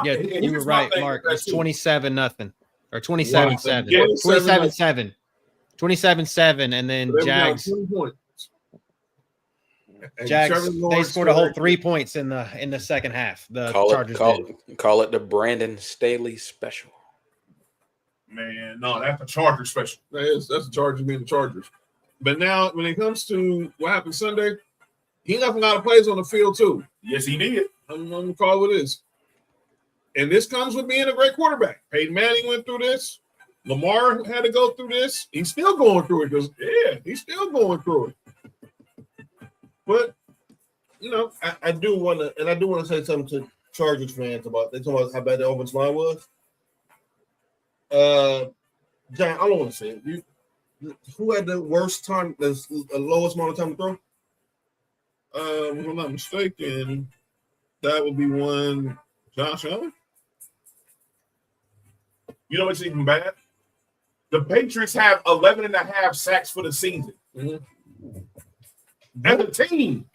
You were right, Mark. It's 27-0 or 27-7. 27-7. 27-7, and then Jags. Jags, they scored a whole 3 points in the second half. The Chargers call it the Brandon Staley special. Man, no, that's the Chargers special. That's the Chargers being the Chargers. But now, when it comes to what happened Sunday, he left a lot of plays on the field too. Yes, he did. I'm gonna call it what it is. And this comes with being a great quarterback. Peyton Manning went through this. Lamar had to go through this. He's still going through it because, he's still going through it. But, I do want to say something to Chargers fans about. They talk about how bad the offensive line was. John, I don't want to say it. Who had the worst time, the lowest amount of time to throw? If I'm not mistaken, that would be one Josh Allen. You know what's even bad? The Patriots have 11.5 sacks for the season. Mm-hmm. As a team.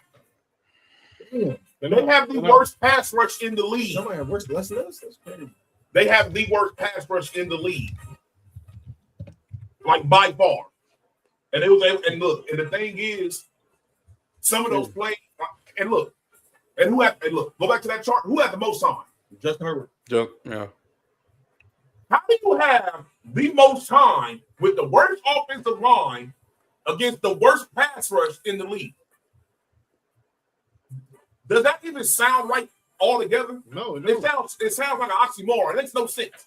Yeah. They have the worst pass rush in the league. Somebody have worse less than us? That's crazy. They have the worst pass rush in the league. Like by far. And the thing is, some of those plays, go back to that chart. Who had the most time? Justin Herbert. Yeah. How do you have the most time with the worst offensive line against the worst pass rush in the league? Does that even sound right altogether? No, it sounds like an oxymoron. It makes no sense.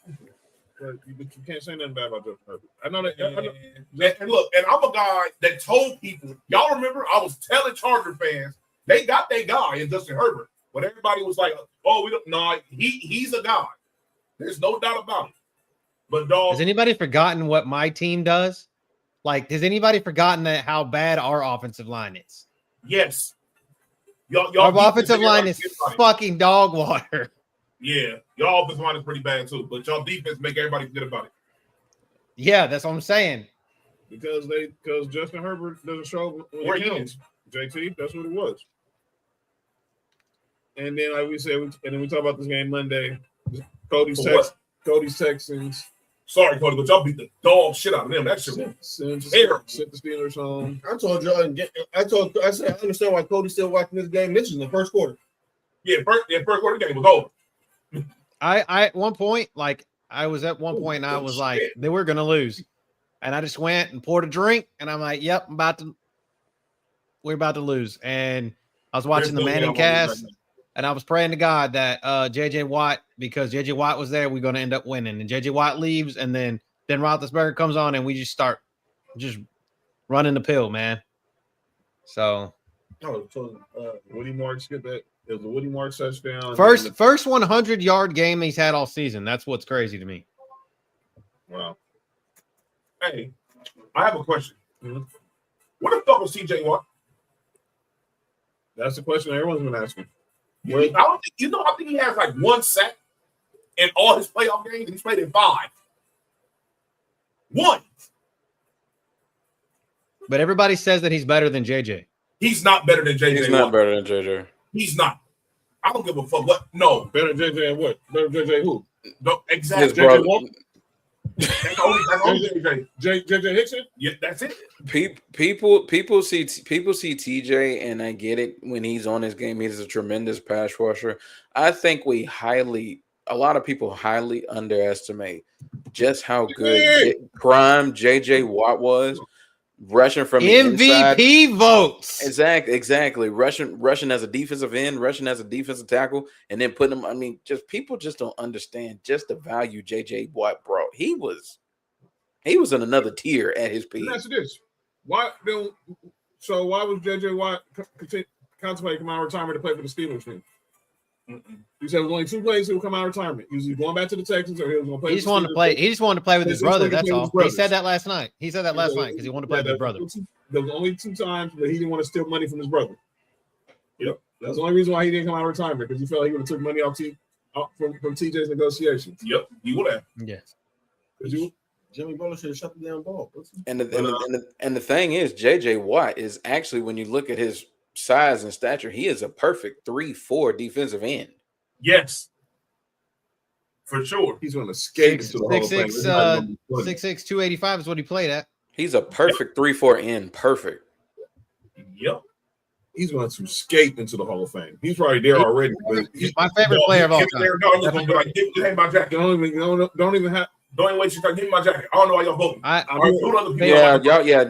But you can't say nothing bad about Justin Herbert. I know that. And look, and I'm a guy that told people, y'all remember, I was telling Charger fans, they got their guy in Justin Herbert. But everybody was like, oh, we don't know. He's a guy. There's no doubt about it. But dog, has anybody forgotten what my team does? Like, has anybody forgotten how bad our offensive line is? Yes. Our offensive line is fucking dog water. Yeah, y'all offensive line is pretty bad too, but y'all defense make everybody forget about it. Yeah, that's what I'm saying. Because Justin Herbert doesn't show where he is. JT, that's what it was. And then, like we said, we talk about this game Monday. Cody's Texans. Sorry, Cody, but y'all beat the dog shit out of them. That shit was terrible. Sent the Steelers home. I told y'all. I said I understand why Cody's still watching this game. This is the first quarter. Yeah, first quarter game was over. I at one point, I was at one point, and I was like, they were gonna lose, and I just went and poured a drink, and I'm like, yep, we're about to lose, and I was watching the Manning cast. And I was praying to God that J.J. Watt, because J.J. Watt was there, we're going to end up winning. And J.J. Watt leaves, and then Roethlisberger comes on, and we just start running the pill, man. So. Woody Marks get that. It was a Woody Marks touchdown. First 100-yard game he's had all season. That's what's crazy to me. Wow. Hey, I have a question. Mm-hmm. What the fuck was T.J. Watt? That's the question everyone's been asking. I think he has like 1 sack in all his playoff games. He's played in 5. 1. But everybody says that he's better than JJ. He's not better than JJ. He's not better than JJ. He's not. I don't give a fuck what. No. Better than JJ and what? Better than JJ who? No, exactly. JJ Walker? That's only JJ. JJ Hickson? Yeah, that's it. People see TJ, and I get it. When he's on his game, he's a tremendous pass rusher. I think a lot of people highly underestimate just how good prime JJ Watt was. rushing from the inside. MVP votes. Exactly. Rushing as a defensive end, rushing as a defensive tackle, and then putting him. I mean, just people just don't understand just the value JJ Watt brought. He was in another tier at his peak. Answer this: why was JJ Watt contemplating coming out of retirement to play for the Steelers team? He said it was only 2 plays he would come out of retirement. He was going back to the Texans, or he was going to play. He just wanted to play. He just wanted to play with his brother. That's all. He said that last night. He said that last night because he wanted to play with his brother. There was only 2 times that he didn't want to steal money from his brother. Yep, that's the only reason why he didn't come out of retirement, because he felt like he would have took money off from TJ's negotiations. Yep, he would have. Yes. Jimmy Butler should have shut the damn ball. And the thing is, JJ Watt is actually, when you look at his size and stature, he is a perfect 3-4 defensive end. Yes, for sure. He's going to skate into the Hall of Fame. 6'6", 285 is what he played at. He's a perfect 3-4 end. Perfect. Yep. He's going to skate into the Hall of Fame. He's probably there already. But He's my favorite player of all time. Don't give my jacket. Don't even have. Don't even wait. She's like, give me my jacket. I don't know why y'all voting.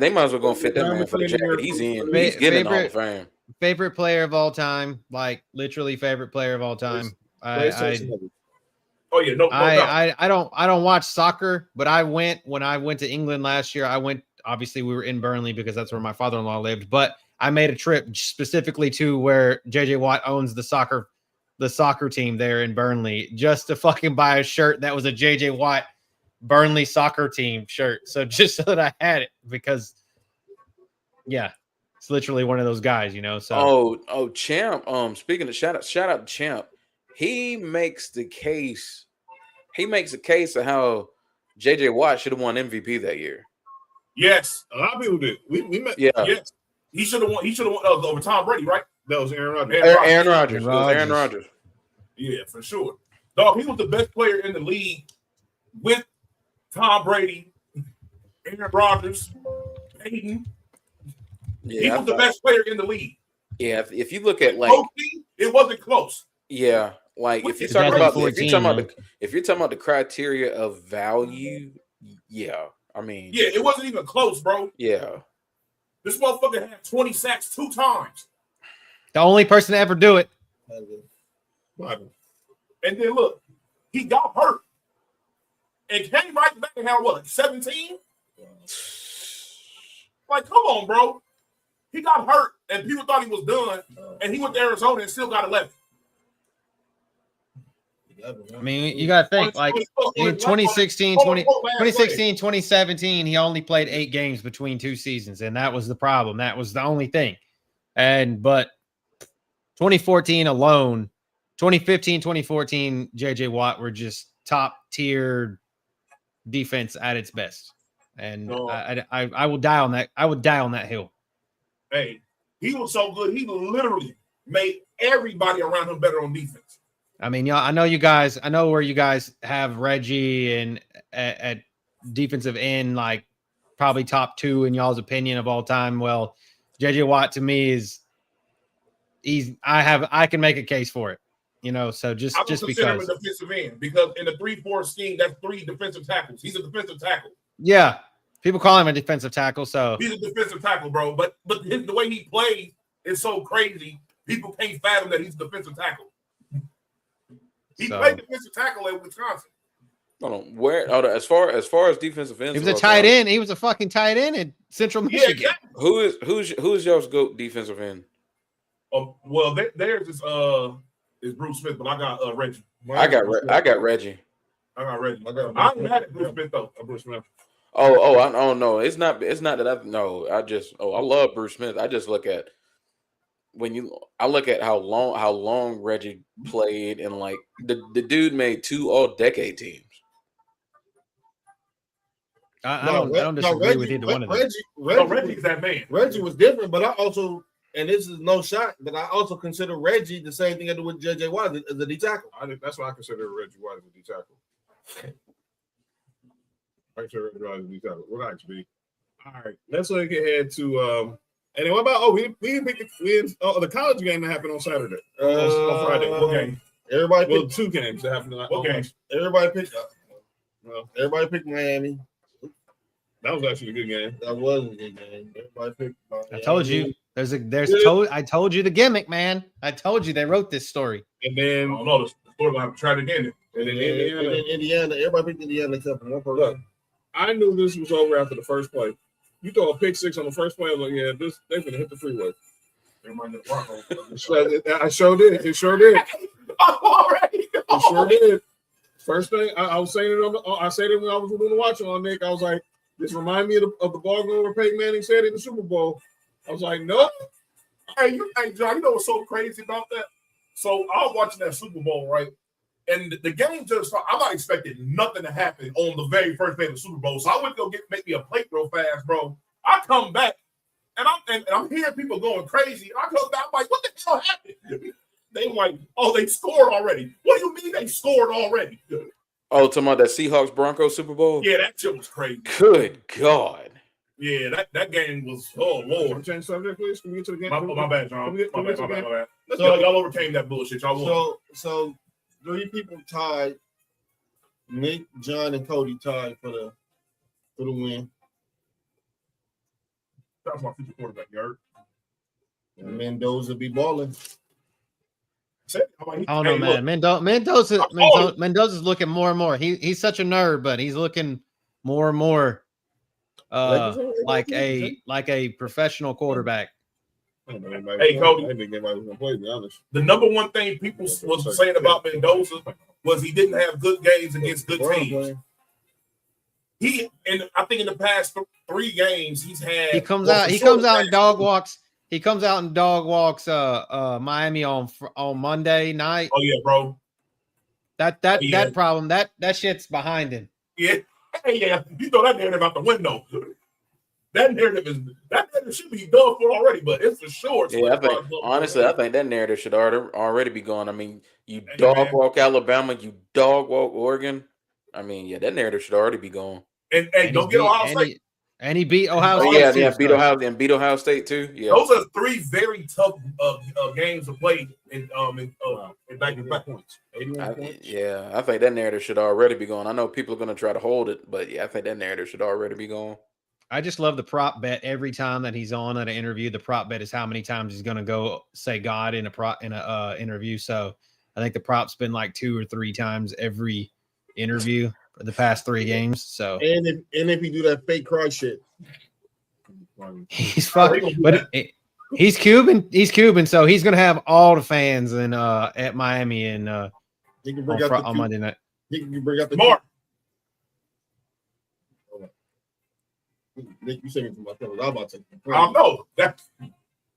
They might as well go fit that man for the jacket. He's in. He's getting in the Hall of Fame. Favorite player of all time, like literally favorite player of all time. I don't watch soccer, but when I went to England last year. Obviously we were in Burnley because that's where my father-in-law lived, but I made a trip specifically to where JJ Watt owns the soccer team there in Burnley, just to fucking buy a shirt that was a JJ Watt Burnley soccer team shirt. So just so that I had it, because it's literally one of those guys, So Champ. Speaking of shout out to Champ. He makes a case of how JJ Watt should have won MVP that year. Yes, a lot of people did. We met. Yeah. Yes, he should have won. He should have won over Tom Brady, right? That was Aaron Rodgers. Aaron Rodgers. Yeah, for sure. Dog, he was the best player in the league with Tom Brady, Aaron Rodgers, Peyton. Yeah, he was the best player in the league. Yeah, if you look at it wasn't close. Yeah, like if you're talking about the criteria of value, I mean, it wasn't even close, bro. Yeah, this motherfucker had 20 sacks 2 times. The only person to ever do it. And then look, he got hurt and came right back and had 17? Like, come on, bro. He got hurt and people thought he was done, and he went to Arizona and still got 11. I mean, you got to think, like, in 2016, 2017, he only played 8 games between 2 seasons, and that was the problem. That was the only thing. But 2014 alone, 2015, 2014, JJ Watt were just top tier defense at its best. And I will die on that. I would die on that hill. Hey, he was so good. He literally made everybody around him better on defense. I mean, I know where you guys have Reggie and at defensive end, like probably top 2 in y'all's opinion of all time. Well, JJ Watt to me I can make a case for it, so just because. Him a defensive end, because in the 3-4 scheme, that's 3 defensive tackles. He's a defensive tackle. Yeah. People call him a defensive tackle, so he's a defensive tackle, bro. But the way he plays is so crazy. People can't fathom that he's a defensive tackle. He played defensive tackle at Wisconsin. As far as defensive ends, he was a tight end. He was a fucking tight end in Central Michigan. Exactly. Who's y'all's GOAT defensive end? Well, theirs is Bruce Smith, but I got Reggie. I got Reggie. I ain't mad at Bruce Smith though. Bruce Smith. I don't know. It's not that I love Bruce Smith. I just look at how long Reggie played, and like the dude made 2 all-decade teams. I don't disagree with either one of them. Reggie's that man. Reggie was different, but I also, and this is no shot, but I also consider Reggie the same thing I do with JJ Watt as a D tackle. That's why I consider Reggie Watt as a D tackle. Relax, B. All right, let's look ahead to and then what about we didn't pick the college game that happened on Saturday on Friday. Okay, everybody picked 2 games that happened. Okay, everybody picked Miami. That was actually a good game. That was a good game. Everybody picked. I told you. I told you the gimmick, man. I told you they wrote this story. And I then don't know. The story gonna have to try it again. and then Indiana. Everybody picked Indiana except for one person. Look, I knew this was over after the first play. You throw a pick six on the first play, I'm like, yeah, they're gonna hit the freeway. I sure did. It sure did. Already. It sure did. First thing I was saying it I said it when I was doing the watch on Nick. I was like, this remind me of the ball game where Peyton Manning said in the Super Bowl. I was like, nope. Hey, John, you know what's so crazy about that? So I was watching that Super Bowl, right? And the game just started. I'm not expecting nothing to happen on the very first play of the Super Bowl. So I went to go make me a plate real fast, bro. I come back and I'm hearing people going crazy. I come back, I'm like, what the hell happened? They like, oh, they scored already. What do you mean they scored already? Oh, talking about that Seahawks Broncos Super Bowl? Yeah, that shit was crazy. Good God. Yeah, that game was, oh, Lord. Change subject, please. Can we get to the game? My bad, John. My bad. So- Y'all overcame that bullshit. Y'all won. So 3 people tied. Nick, John, and Cody tied for the win. That's my future quarterback, you heard? And Mendoza be balling. I don't know, man. Mendoza's looking more and more. He's such a nerd, but he's looking more and more like a professional quarterback. Hey, Cody. I didn't think anybody was gonna play, to be honest. The number one thing people was saying about Mendoza was he didn't have good games against good teams. I think in the past 3 games he's had. He comes out and dog walks. He comes out and dog walks Miami on Monday night. Oh yeah, bro. That problem that shit's behind him. Yeah, yeah. You throw that narrative out the window. That narrative should be done for already, but it's for sure. Yeah, I think that narrative should already be gone. I mean, you dog walk Alabama, you dog walk Oregon. I mean, yeah, that narrative should already be gone. And don't get Ohio State. And he beat Ohio State. Yeah, beat Ohio State too. Yeah, those are 3 very tough games to play in back-to-back points. 81 points. Yeah, I think that narrative should already be gone. I know people are going to try to hold it, but yeah, I think that narrative should already be gone. I just love the prop bet. Every time that he's on at an interview, the prop bet is how many times he's going to go say God in a interview. So I think the prop's been like 2 or 3 times every interview for the past 3 games. So and if he do that fake cry shit, he's fucking. But he's Cuban. He's Cuban, so he's going to have all the fans in at Miami and he can bring out on Monday night. He can bring out the Mark. Nick, you saying to my fellas, I'm about to. I know that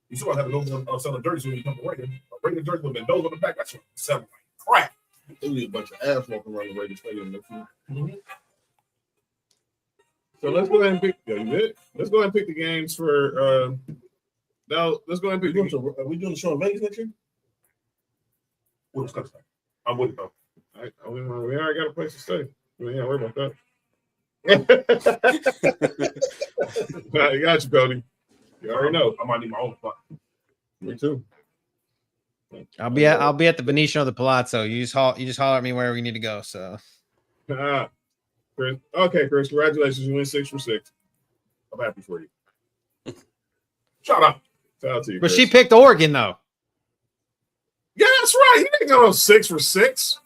you still have to go sell a jersey when you come to Reagan. Bring the jersey with Mendoza on the back. That's selling like crap. There'll be a bunch of ass walking around the Raiders Stadium next week. Mm-hmm. So let's go ahead and pick. Let's go ahead and pick the games for. Now let's go ahead and pick. Are we doing the show in Vegas next year? I'm with it though. We already got a place to stay. We ain't worry about that. I got you, Cody. You already know. I might need my own spot. Me too. I'll be at the Venetian or the Palazzo. You just holler at me wherever you need to go. So, Chris. Okay, Chris. Congratulations. You win 6 for 6. I'm happy for you. Shout out. Shout out to you. But Chris. she picked Oregon though. Yeah, that's right. He didn't go 6 for 6.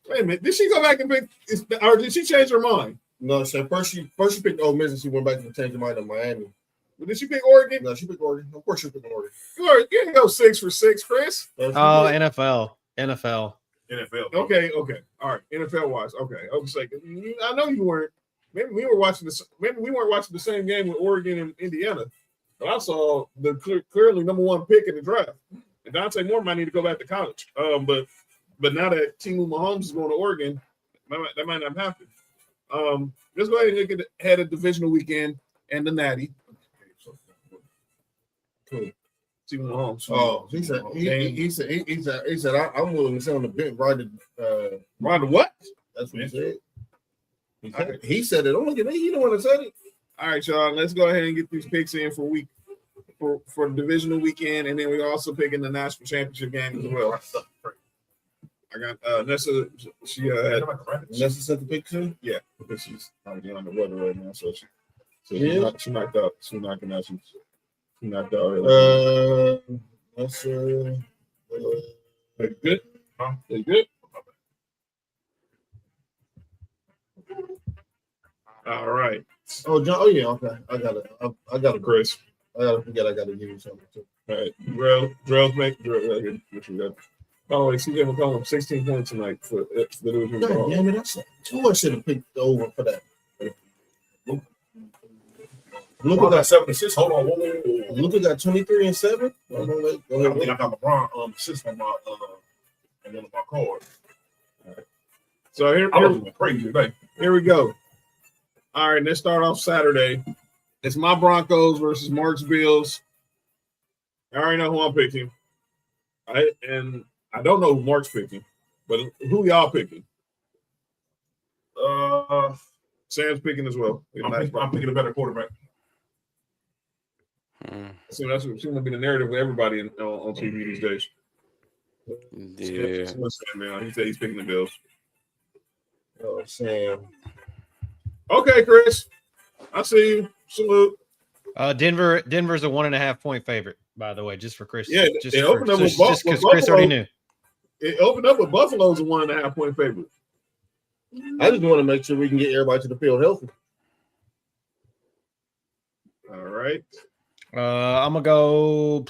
Wait a minute. Did she go back and pick, or did she change her mind? No, so first she picked Ole Miss and she went back to change her mind on Miami. But did she pick Oregon? No, she picked Oregon. Of course she picked Oregon. You didn't go 6 for 6, Chris. NFL. Okay. All right. NFL wise. Okay. I was like, I know you weren't. Maybe we weren't watching the same game with Oregon and Indiana. But I saw the clearly number 1 pick in the draft. And Dante Moore might need to go back to college. But now that Timu Mahomes is going to Oregon, that might not happen. Let's go ahead and look ahead of divisional weekend and the Natty. Cool. Timu Mahomes. Oh, he said I'm willing to sit on the bench ride the what? That's what he said. He said it. Don't look at me. He the one that said it. All right, y'all. Let's go ahead and get these picks in for the divisional weekend, and then we're also picking the national championship game as well. I got Nessa. She Nessa sent the pick too. Yeah. because she's probably on the weather right now. So Yeah. she knocked out. She knocked out. She knocked out. That's They good? Huh? They good? All right. Oh, John. Oh, yeah. Okay. I got it. I got it, Chris. I gotta forget. I gotta give you something too. All right. Drell's make Drell. What you got? By the way, CJ McCollum 16 points tonight for the Division. God damn it! That's too. I should have picked over for that. Luka got 7 assists. Hold on. Whoa. Luka got 23 and 7. Go I ahead. think I got LeBron assists on my on one of my cards. So I was going crazy today. here we go. All right, let's start off Saturday. It's my Broncos versus Mark's Bills. I already know who I'm picking. I don't know who Mark's picking, but who y'all picking? Sam's picking as well. I'm picking a better quarterback. So that's what seems to be the narrative of everybody on TV these days. Yeah. He said he's picking the Bills. Oh, Sam. Okay, Chris. I see you. Salute. Denver's a 1.5 point favorite, by the way, just for Chris. Yeah, just they opened up with just because Chris already knew. It opened up with Buffalo's a 1.5 point favorite. I just want to make sure we can get everybody to the field healthy. All right. I'm gonna go.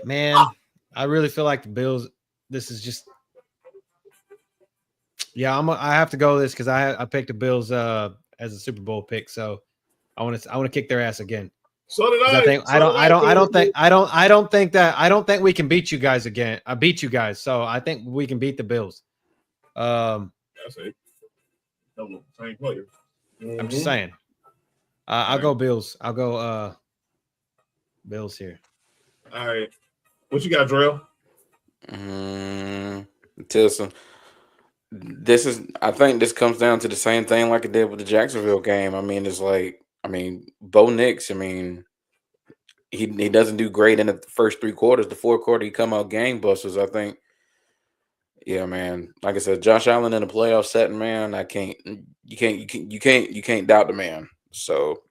Man, I really feel like the Bills. This is just. Yeah, I have to go with this because I picked the Bills as a Super Bowl pick, so I want to kick their ass again. So did I. I don't think we can beat you guys again. I beat you guys, so I think we can beat the Bills. That's it. Same player. I'm just saying. I'll go Bills. I'll go Bills here. All right. What you got, Drell? Tilson. I think this comes down to the same thing like it did with the Jacksonville game. Bo Nix, he doesn't do great in the first 3 quarters. The fourth quarter, he come out gangbusters. I think, yeah, man. Like I said, Josh Allen in a playoff setting, man. You can't doubt the man. So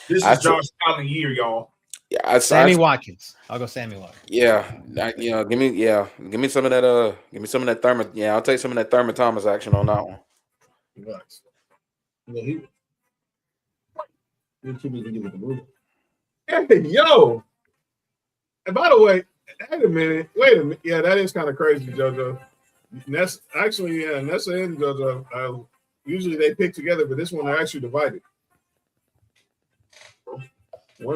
this is Josh Allen year, y'all. Yeah, Sammy Watkins. I'll go Sammy Watkins. Yeah, give me some of that. Give me some of that Thurman. Yeah, I'll take some of that Thurman Thomas action on that one. Nice. Yeah, he should be give it the move. Hey, yo. And by the way, wait a minute. Yeah, that is kind of crazy, JoJo. Nessa and JoJo. Usually they pick together, but this one they're actually divided.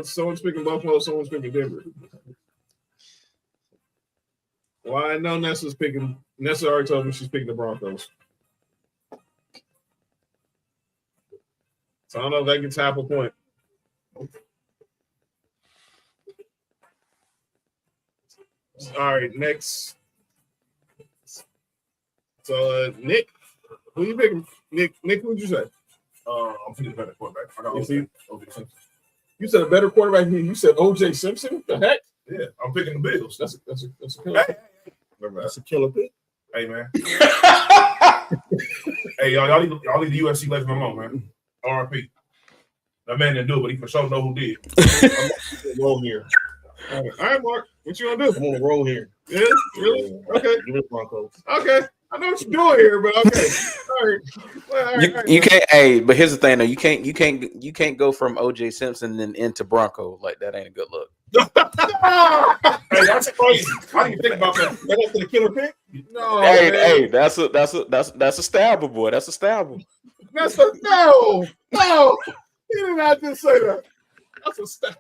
Someone's picking Buffalo, someone's picking Denver. Well, I know Nessa already told me she's picking the Broncos. So I don't know if that gets half a point. All right, next. So Nick, who you picking? Nick, who'd you say? I'm picking a better quarterback. I got OJ Simpson. You said a better quarterback here. You said OJ Simpson? The heck? Yeah, I'm picking the Bills. That's a killer. That's a killer pick. Hey, man. Hey, y'all leave the UFC legend alone, man. RIP. That man didn't do it, but he for sure know who did. I'm on the roll here. All right, Mark. What you gonna do? I'm on the roll here. Yeah, really? Okay. Give me Broncos. Okay. I know what you're doing here, but okay. All right. Well, all right. You can't. Hey, but here's the thing, though. You can't go from OJ Simpson and into Bronco. Like that ain't a good look. Hey, that's crazy. I didn't even think about that. That after the killer pick? No. Hey, that's a stabber, boy. That's a stabber. No. He did not just say that. That's a stab.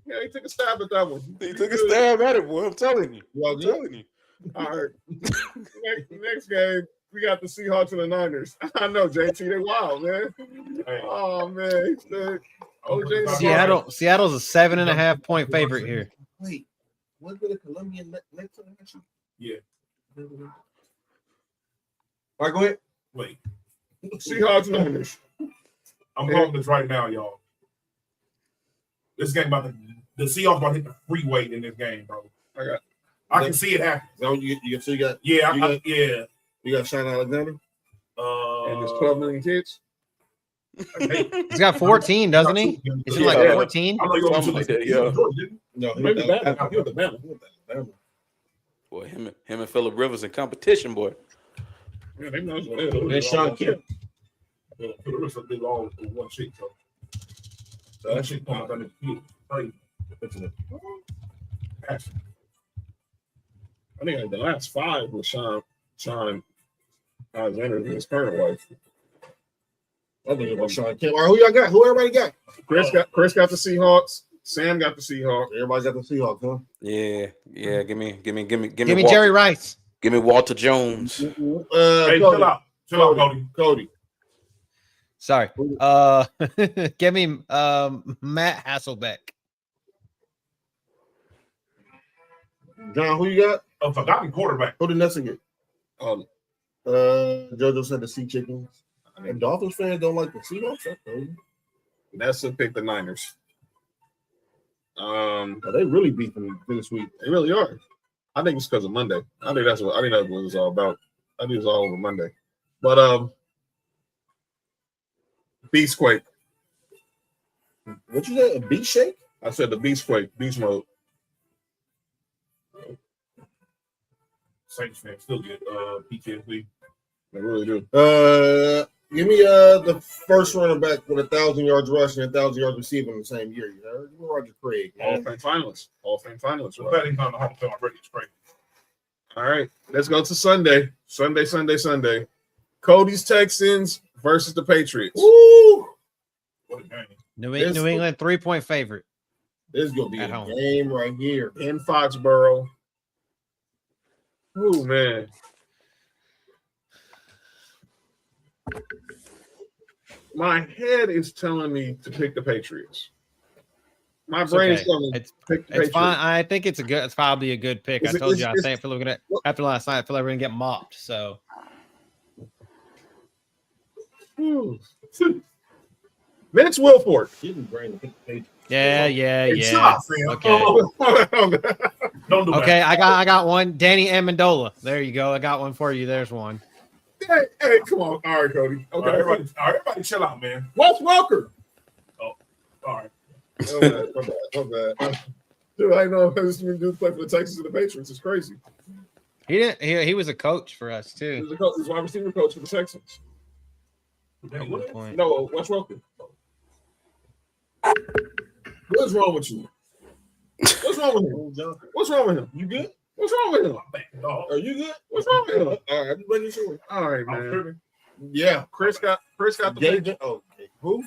Yeah, he took a stab at that one. He took a stab at it, boy. I'm telling you. Well, telling you. All right. Next game, we got the Seahawks and the Niners. I know, JT, they wild, man. Hey. Oh, man. OJ Seattle's a 7.5 point favorite here. Wait, was it a Colombian next to the Yeah. All right, go ahead. Wait. Seahawks and Niners. I'm calling this right now, y'all. This game the Seahawks about to hit the freeway in this game, bro. I can see it happen. So you got Yeah, you got- yeah. You got Sean Alexander? And there's 12 million kids. He's got 14, doesn't he? Is it like 14? I know you want Something like to that, yeah. No, Maybe he Bama. He was the Bama. Boy, him and Phillip Rivers in competition, boy. Yeah, they know and Sean Kemp. Yeah, the rest of them all in one sheet. So that shit come out on the field. I think the last 5 was Sean Alexander and his current wife. I think about Sean Kemp. All right, who y'all got? Who everybody got? Chris got the Seahawks. Sam got the Seahawks. Everybody got the Seahawks, huh? Yeah. Give me Jerry Rice. Give me Walter Jones. Hey, Cody. chill out, Cody. Cody. Sorry. Give me Matt Hasselbeck. John, who you got? A forgotten quarterback. Who did Nelson get? JoJo said the Sea Chickens. And Dolphins fans don't like the Seahawks. That's crazy. Nelson picked the Niners. They really beat them this week. They really are. I think it's because of Monday. I think that's what it's all about. I think it's all over Monday. But Beastquake. What you said? A beast shake? I said the Beastquake, beast mode. Saints fans still get PTSD. They really do. Give me the first running back with 1,000 yards rushing and 1,000 yards receiving in the same year. You know, Roger Craig. Hall of Fame finalists. The betting's on the Hall of Fame already. It's crazy. All right, let's go to Sunday. Sunday. Cody's Texans versus the Patriots. Woo! What a game. New England 3-point favorite. This is gonna be At a home. game right here. In Foxborough. Oh man. My head is telling me to pick the Patriots. My brain is telling me to pick the Patriots. It's fine. I think it's probably a good pick. I told you. I think after looking at after last night, I feel like we're gonna get mopped. So Vince Wilfork. yeah. Stop, fam. Okay. Don't do Okay, that. I got one. Danny Amendola. There you go. I got one for you. There's one. Hey, come on. All right, Cody. Okay, everybody chill out, man. Wes Welker. All right. My bad. Dude, I know this dude play for the Texans and the Patriots. It's crazy. He didn't. He was a coach for us too. He's a wide receiver coach for the Texans. At one point. No, Wes Welker. What's wrong with you? What's wrong with him? What's wrong with him? You good? What's wrong with him? Are you good? What's wrong with him? All right, making sure. All right, man. Yeah, Chris got the Gave it. Oh, who?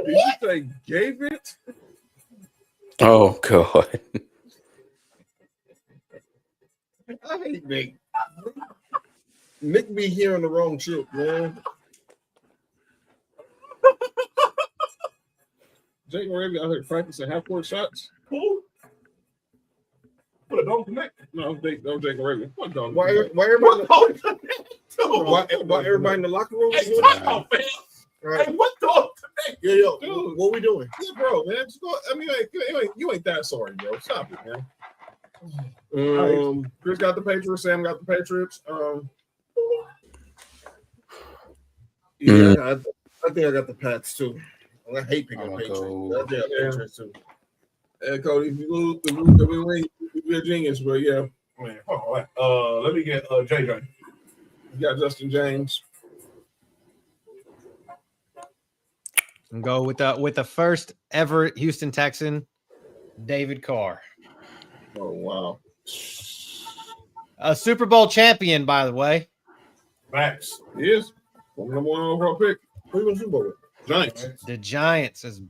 Did you say gave it? Oh God. I hate Nick. Nick be hearing the wrong shit, man. Jake Moravia out here practicing half-court shots. Who? What, don't connect? No, Jake Moravia. What dog? Why everybody in the locker room? Hey, talk about, man. Right. Hey, what dog connect? Yo, Dude. what we doing? Yeah, bro, man. Just go, I mean, you ain't that sorry, bro. Stop it, man. Chris got the Patriots. Sam got the Patriots. Yeah, I think I got the Pats too. I hate picking Patriots. Go. I think I got Patriots too. Hey, Cody, if you lose, we win. You're a genius, but yeah, Man, hold on. Let me get JJ. you got Justin James. And go with the first ever Houston Texan, David Carr. Oh wow, A Super Bowl champion, by the way. Max. he is number 1 overall pick. Who you gonna Super Bowl with? Giants. The Giants is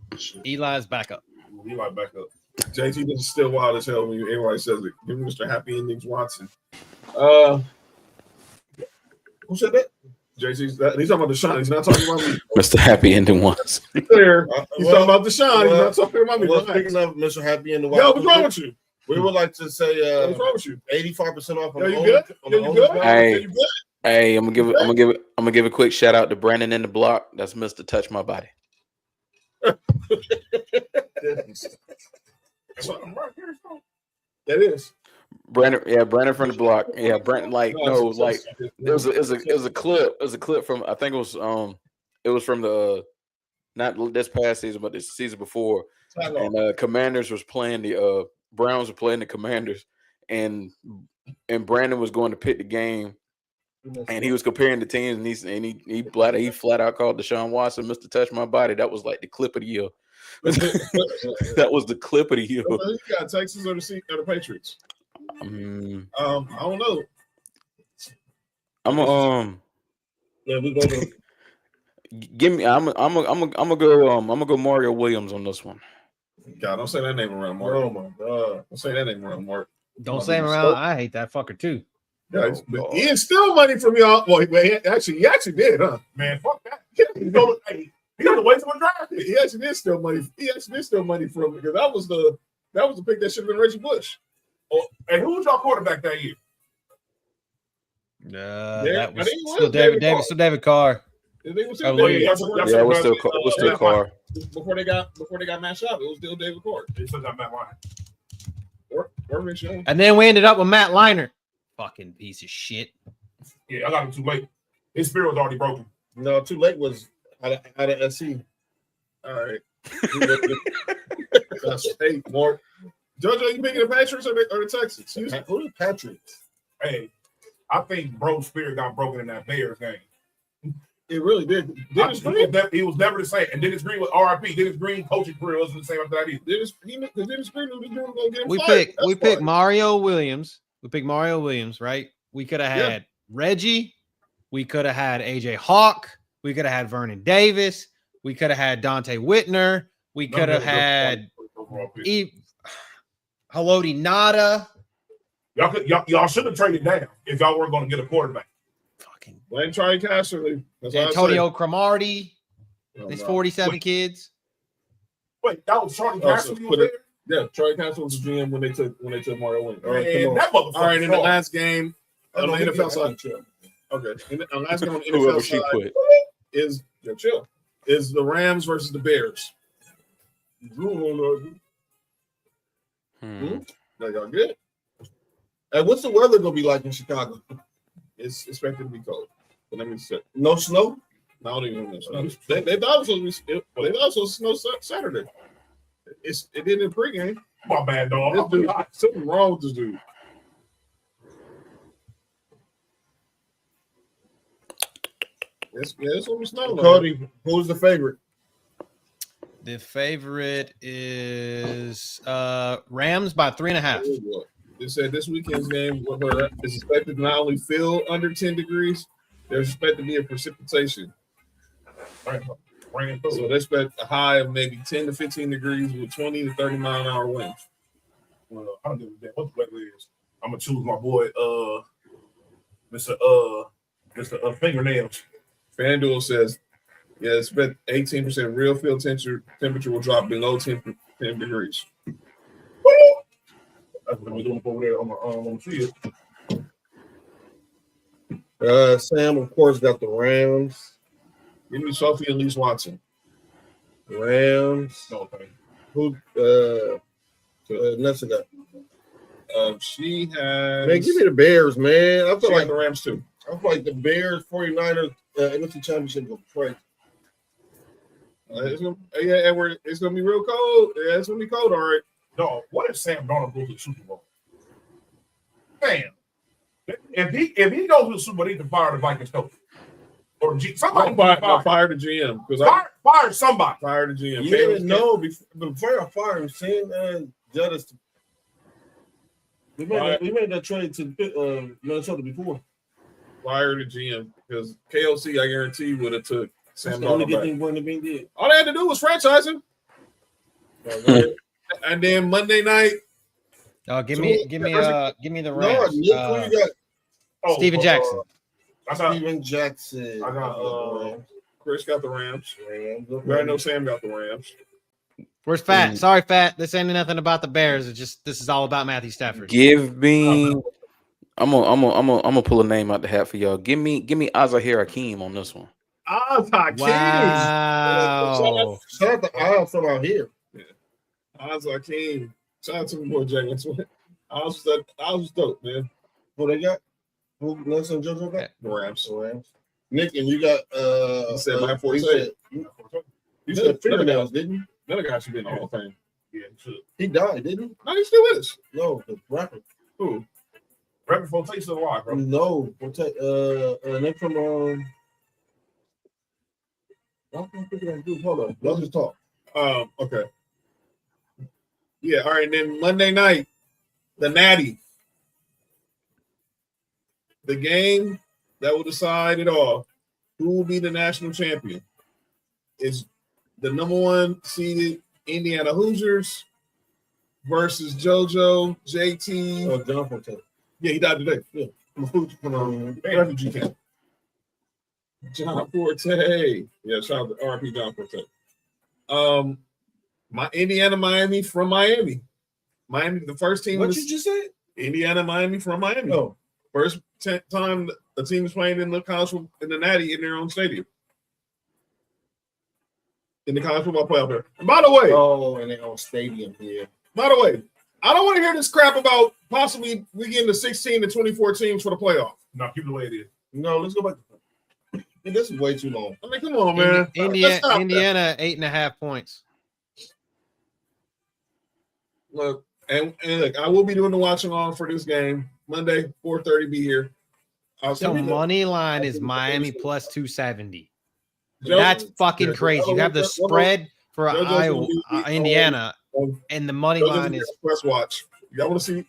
Eli's backup. He might back up. JT, this is still wild as hell when everybody says it. Give me Mr. Happy Endings Watson. Who said that? JT's that he's talking about Deshaun. He's not talking about me. Mr. Happy Ending Ones. There. He's talking about Deshaun. He's not talking about me. Well, Relax. speaking of Mr. Happy in the Yo, what's wrong with you? We would like to say What's wrong with you? 85% off on Yo, the you only- good? on Yo, the you only good? value. Hey. Yo, you good? Hey, I'm gonna give a quick shout out to Brandon in the block. That's Mr. Touch My Body. That is. Brandon from the block. Yeah, Brandon. Like it was a clip. It was a clip from I think it was from the not this past season, but the season before. And Commanders was playing the Browns were playing the Commanders, and Brandon was going to pick the game, and he was comparing the teams, and he flat out called Deshaun Watson Mr. Touch My Body. That was like the clip of the year. That was the clip of the year. You got Texas or the Patriots? I don't know. Yeah, we go to. Give me. I'm gonna go Mario Williams on this one. God, don't say that name around Mark. Oh my God! Don't say that name around Mark. Don't say him around. I hate that fucker too. Yeah, he didn't steal money from y'all. Well, he actually did, huh? Man, fuck that. He got to wait till the draft. He actually did steal money. He actually did steal money from because that was the pick that should have been Reggie Bush. Oh, and who was y'all quarterback that year? That was still David Carr. It was still Carr. Before they got matched up, it was still David Carr. They still got Matt Leinart. And then we ended up with Matt Leinart. Fucking piece of shit. Yeah, I got him too late. His spirit was already broken. No, too late was out of SC. All right. Hey, Mark. JoJo, you picking the Patriots or the Texans? Who the Patriots? Hey, I think Bro's spirit got broken in that Bears game. It really did. He was never the same. And Dennis Green was RIP. Dennis Green coaching career wasn't the same after that either. Dennis Green knew he was going to get him fired. We picked Mario Williams. We picked Mario Williams, right? We could have had Reggie. We could have had AJ Hawk. We could have had Vernon Davis. We could have had Dante Whitner. We could have had Haloti Nada. Y'all should have traded down if y'all weren't going to get a quarterback. Fucking blame Charlie Casserly. Antonio Cromartie. There's 47 kids. Wait, that was Charlie Casserly. Yeah, Charlie Casserly was the GM when they took Mario Williams. All right, in the last game on the NFL side. Okay, in the last game on the NFL side is the Rams versus the Bears. Now y'all good? Hey, what's the weather gonna be like in Chicago? It's expected to be cold. But let me see. No snow? No, I don't even know snow. They thought it was supposed to snow Saturday. It did in pregame. My bad, dog. This dude, something wrong with this dude. It's gonna be snow. Cody, who's the favorite? The favorite is Rams by 3.5. They said this weekend's game is expected to not only feel under 10 degrees, there's expected to be a precipitation. So they expect a high of maybe 10 to 15 degrees with 20 to 30 mile an hour winds. Well, I don't give a damn what the weather is. I'm gonna choose my boy, Mr. Fingernails. FanDuel says, expect 18% real field temperature will drop below 10 degrees. That's what we're doing over there on the field. Sam, of course, got the Rams. Give me Sophie and Elise Watson. Rams. No, okay. Who? Nessa got. She has. Man, give me the Bears, man. I feel like the Rams too. I feel like the Bears, 49ers, NFC Championship go crazy. Edward, it's gonna be real cold. Yeah, it's gonna be cold, all right. No, what if Sam Darnold goes to the Super Bowl? Man, if he goes to the Super Bowl, he can fire the Vikings coach. Or somebody fire the GM because fire somebody. Fire the GM. You didn't know before I fired him. Seeing Judges. We made that trade to Minnesota before. Fire the GM because KOC, I guarantee, would have took Sam Darnold back. All they had to do was franchise him. And then Monday night. Give me the Rams. No, Nick, Steven Jackson. Steven Jackson. I got Chris got the Rams. I know Sam got the Rams. Where's Fat? Sorry, Fat. This ain't nothing about the Bears. This is all about Matthew Stafford. Give me. I'm gonna pull a name out the hat for y'all. Give me Azahir Hakeem on this one. Hakeem. Wow. Shout out to Oz from out here. Yeah. Hakeem. Shout out to my boy Jay. I was dope, man. Who they got? Who Nelson JoJo got? The Rams. The Rams. Nick, and you got You said Matt Forte. You said fingernails, didn't you? Another guy should be in the Hall of Fame. Yeah, should. He died, didn't he? No, he still is. No, the rapper. Who? Rapper Forte still alive, bro. No, Forte. Nick from Hold on, let's just talk. Okay. Yeah, all right. And then Monday night, the Natty. The game that will decide it all. Who will be the national champion? Is the number 1 seeded Indiana Hoosiers versus JoJo, JT. Oh, John Forte. Yeah, he died today. Yeah. Refugee camp. John Forte. Yeah, shout out to RP John Forte. My Indiana, Miami from Miami. Miami, the first team. What you just said? Indiana, Miami from Miami. No. First time a team is playing in the college in the Natty in their own stadium. In the college football playoff there. And by the way, in their own stadium here. By the way, I don't want to hear this crap about possibly we getting the 16 to 24 teams for the playoff. No, keep it the way it is. No, let's go back. This is way too long. I mean, come on, man. Indiana 8.5 points. Look, and look, I will be doing the watch along for this game Monday, 4:30. Be here. The money line is Miami plus 270. Joe, That's fucking crazy. You have the spread for Iowa, Indiana, on and the money JoJo's line gonna is be on stress watch. Y'all want to see?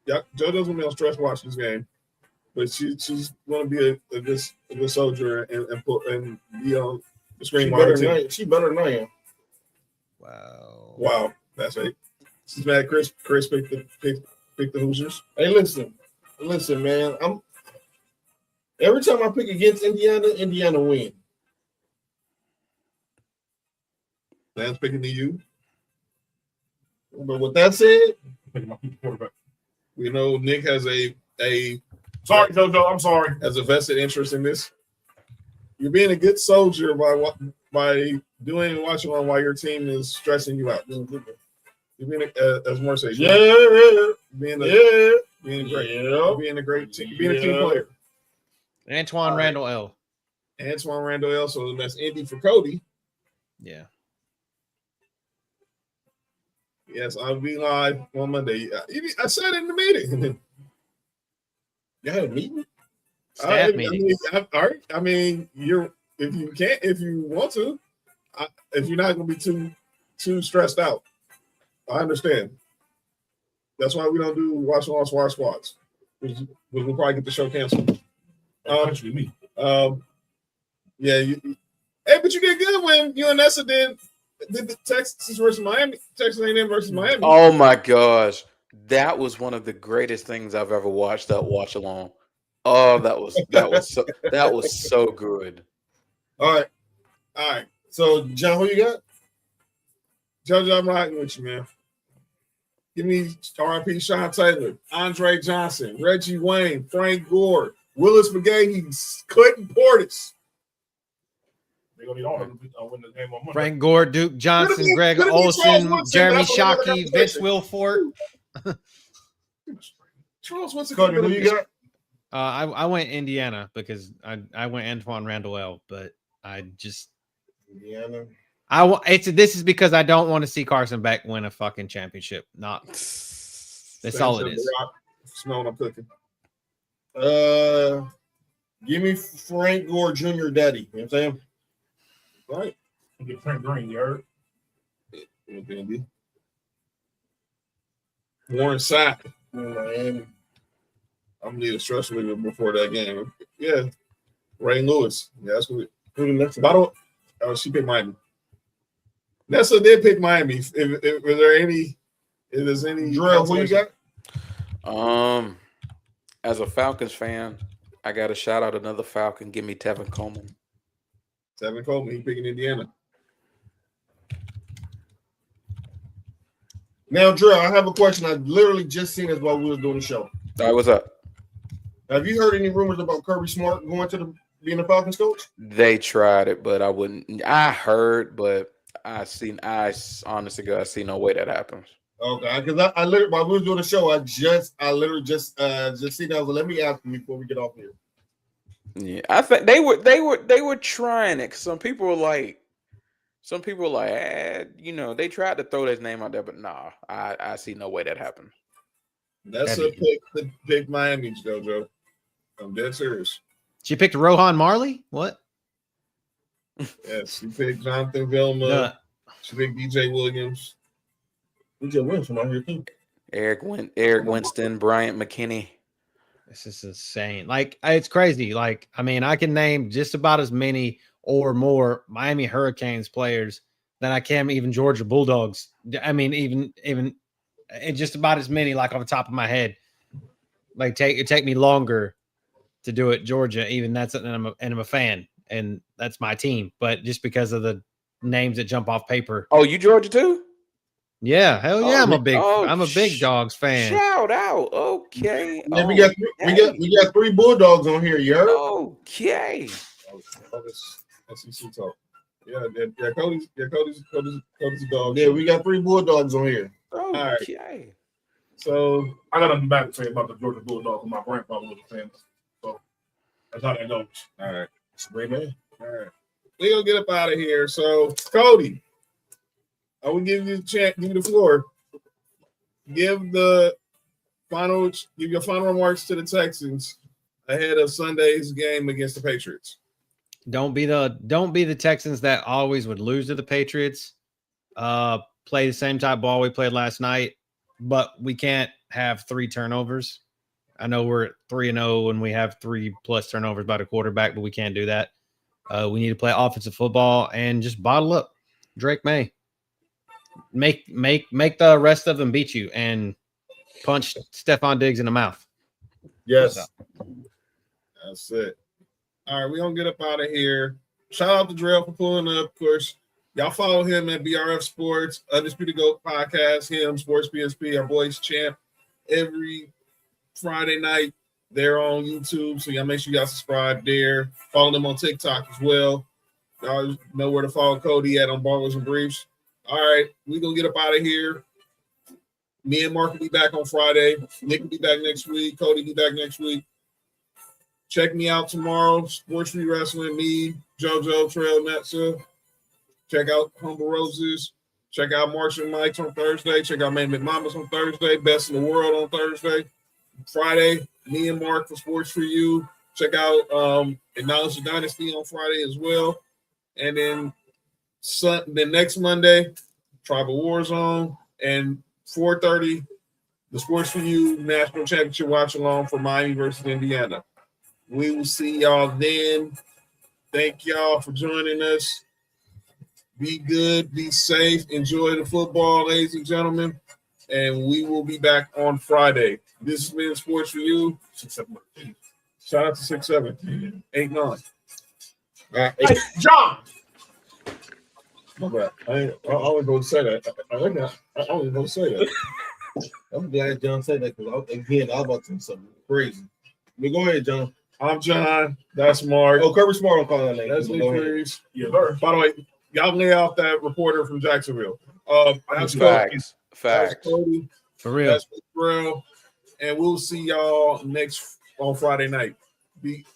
Yeah, JoJo's gonna be on stress watch this game, but she's gonna be a good soldier and be on the screen. She better than I am. Wow, that's right. She's mad. Chris picked the Hoosiers. Hey, listen, man. Every time I pick against Indiana win. Dan's picking the U. But with that said, we know Nick has a sorry, JoJo. I'm sorry. Has a vested interest in this. You're being a good soldier by doing and watching on while your team is stressing you out. You're being as more say, being a great team, being a team player. Antoine Randall L. Antoine Randall L. So that's Indy for Cody. Yeah. Yes, I'll be live on Monday. I said it in the meeting. You had a meeting? Staff meeting. All right. I mean, if you want to, if you're not going to be too stressed out, I understand. That's why we don't do watch along squads. We'll probably get the show canceled. Actually, me. Yeah. But you did good when you and Nessa did the Texas versus Miami, Texas A&M versus Miami. Oh my gosh, that was one of the greatest things I've ever watched. That watch along. Oh, that was so good. All right. So, John, who you got? JoJo, I'm riding with you, man. Give me RIP Sean Taylor, Andre Johnson, Reggie Wayne, Frank Gore, Willis McGahee, Clinton Portis. They're going to need all of them to win the game on Monday. Frank Gore, Duke Johnson, Greg Olson, Jeremy Shockey, Vince Wilfork. Charles, what's Cody, who you got? I went Indiana because I went Antoine Randall L, but I just Indiana. This is because I don't want to see Carson Beck win a fucking championship. That's all it is. Smelling I'm cooking. Give me Frank Gore Jr. Daddy. You know what I'm saying? Right. Get Frank Green, you heard? Warren Sapp. Miami. I'm gonna need a stress reliever before that game. Yeah. Ray Lewis. Yeah, that's what Who the next one? She picked Miami. Nessa did pick Miami. If there's any Drill, who you got? As a Falcons fan, I got to shout out another Falcon. Give me Tevin Coleman. Tevin Coleman, he picking Indiana. Now, Drill, I have a question. I literally just seen this while we was doing the show. All right, what's up? Have you heard any rumors about Kirby Smart going to being a Falcons coach? They tried it, but I wouldn't. I heard, but I honestly, God, I see no way that happens. Okay, because I literally while we were doing the show, I literally just seen that. Let me ask you before we get off here. Yeah, I think they were trying it. Some people were like, they tried to throw his name out there, but nah, I see no way that happened. That's a pick Miami, JoJo. I'm dead serious. She picked Rohan Marley? What? Yes, she picked Jonathan Vilma. She picked DJ Williams. DJ Williams from out here too. Eric Winston, Bryant McKinney. This is insane. Like, it's crazy. Like, I mean, I can name just about as many or more Miami Hurricanes players than I can even Georgia Bulldogs. I mean, even just about as many, like, off the top of my head. Like, it take me longer to do it, Georgia. Even that's, and I'm a fan, and that's my team. But just because of the names that jump off paper. Oh, you Georgia too? Yeah, hell yeah, I'm a big Dogs fan. Shout out, okay. And we got 3 Bulldogs on here, you heard? Okay. That's SEC talk. Yeah, Cody's dog. Yeah, we got 3 Bulldogs on here. Okay. Right. So I got nothing bad to say about the Georgia Bulldogs. My grandfather was a fan, so that's how that goes. All right, It's a great man. all right. We gonna get up out of here. So Cody, I will give you the chance, give you the floor. Give your final remarks to the Texans ahead of Sunday's game against the Patriots. Don't be the Texans that always would lose to the Patriots. Play the same type of ball we played last night, but we can't have 3 turnovers. I know we're at 3-0 and we have 3+ turnovers by the quarterback, but we can't do that. We need to play offensive football and just bottle up. Drake May. Make the rest of them beat you and punch Stephon Diggs in the mouth. Yes. That's it. All right, we're going to get up out of here. Shout out to Drell for pulling up, of course. Y'all follow him at BRF Sports, Undisputed GOAT Podcast, him, Sports BSP, our boys champ, every Friday night. They're on YouTube, so y'all make sure y'all subscribe there. Follow them on TikTok as well. Y'all know where to follow Cody at on Ballers and Briefs. All right, we're going to get up out of here. Me and Mark will be back on Friday. Nick will be back next week. Cody will be back next week. Check me out tomorrow. Sports Free Wrestling, me, JoJo, Trail, Netza. Check out Humble Roses. Check out Marshall Mike's on Thursday. Check out Main McMama's on Thursday. Best in the World on Thursday. Friday, me and Mark for Sports For You. Check out Acknowledge the Dynasty on Friday as well. And then next Monday, Tribal War Zone. And 4:30, the Sports For You National Championship Watch Along for Miami versus Indiana. We will see y'all then. Thank y'all for joining us. Be good, be safe, enjoy the football, ladies and gentlemen. And we will be back on Friday. This has been Sports For You. 6-7. Shout out to 6-7. 8-9. Hey, John! My bad. I only going to say that. I only going to say that. I'm glad John said that because I was about to say something crazy. But go ahead, John. I'm John. That's Mark. Oh, Kirby Smart on calling that name. That's Lee Freeze. Yeah, sir. By the way, y'all lay off that reporter from Jacksonville. That's Facts. That's Cody. For real. That's real. And we'll see y'all on Friday night. Be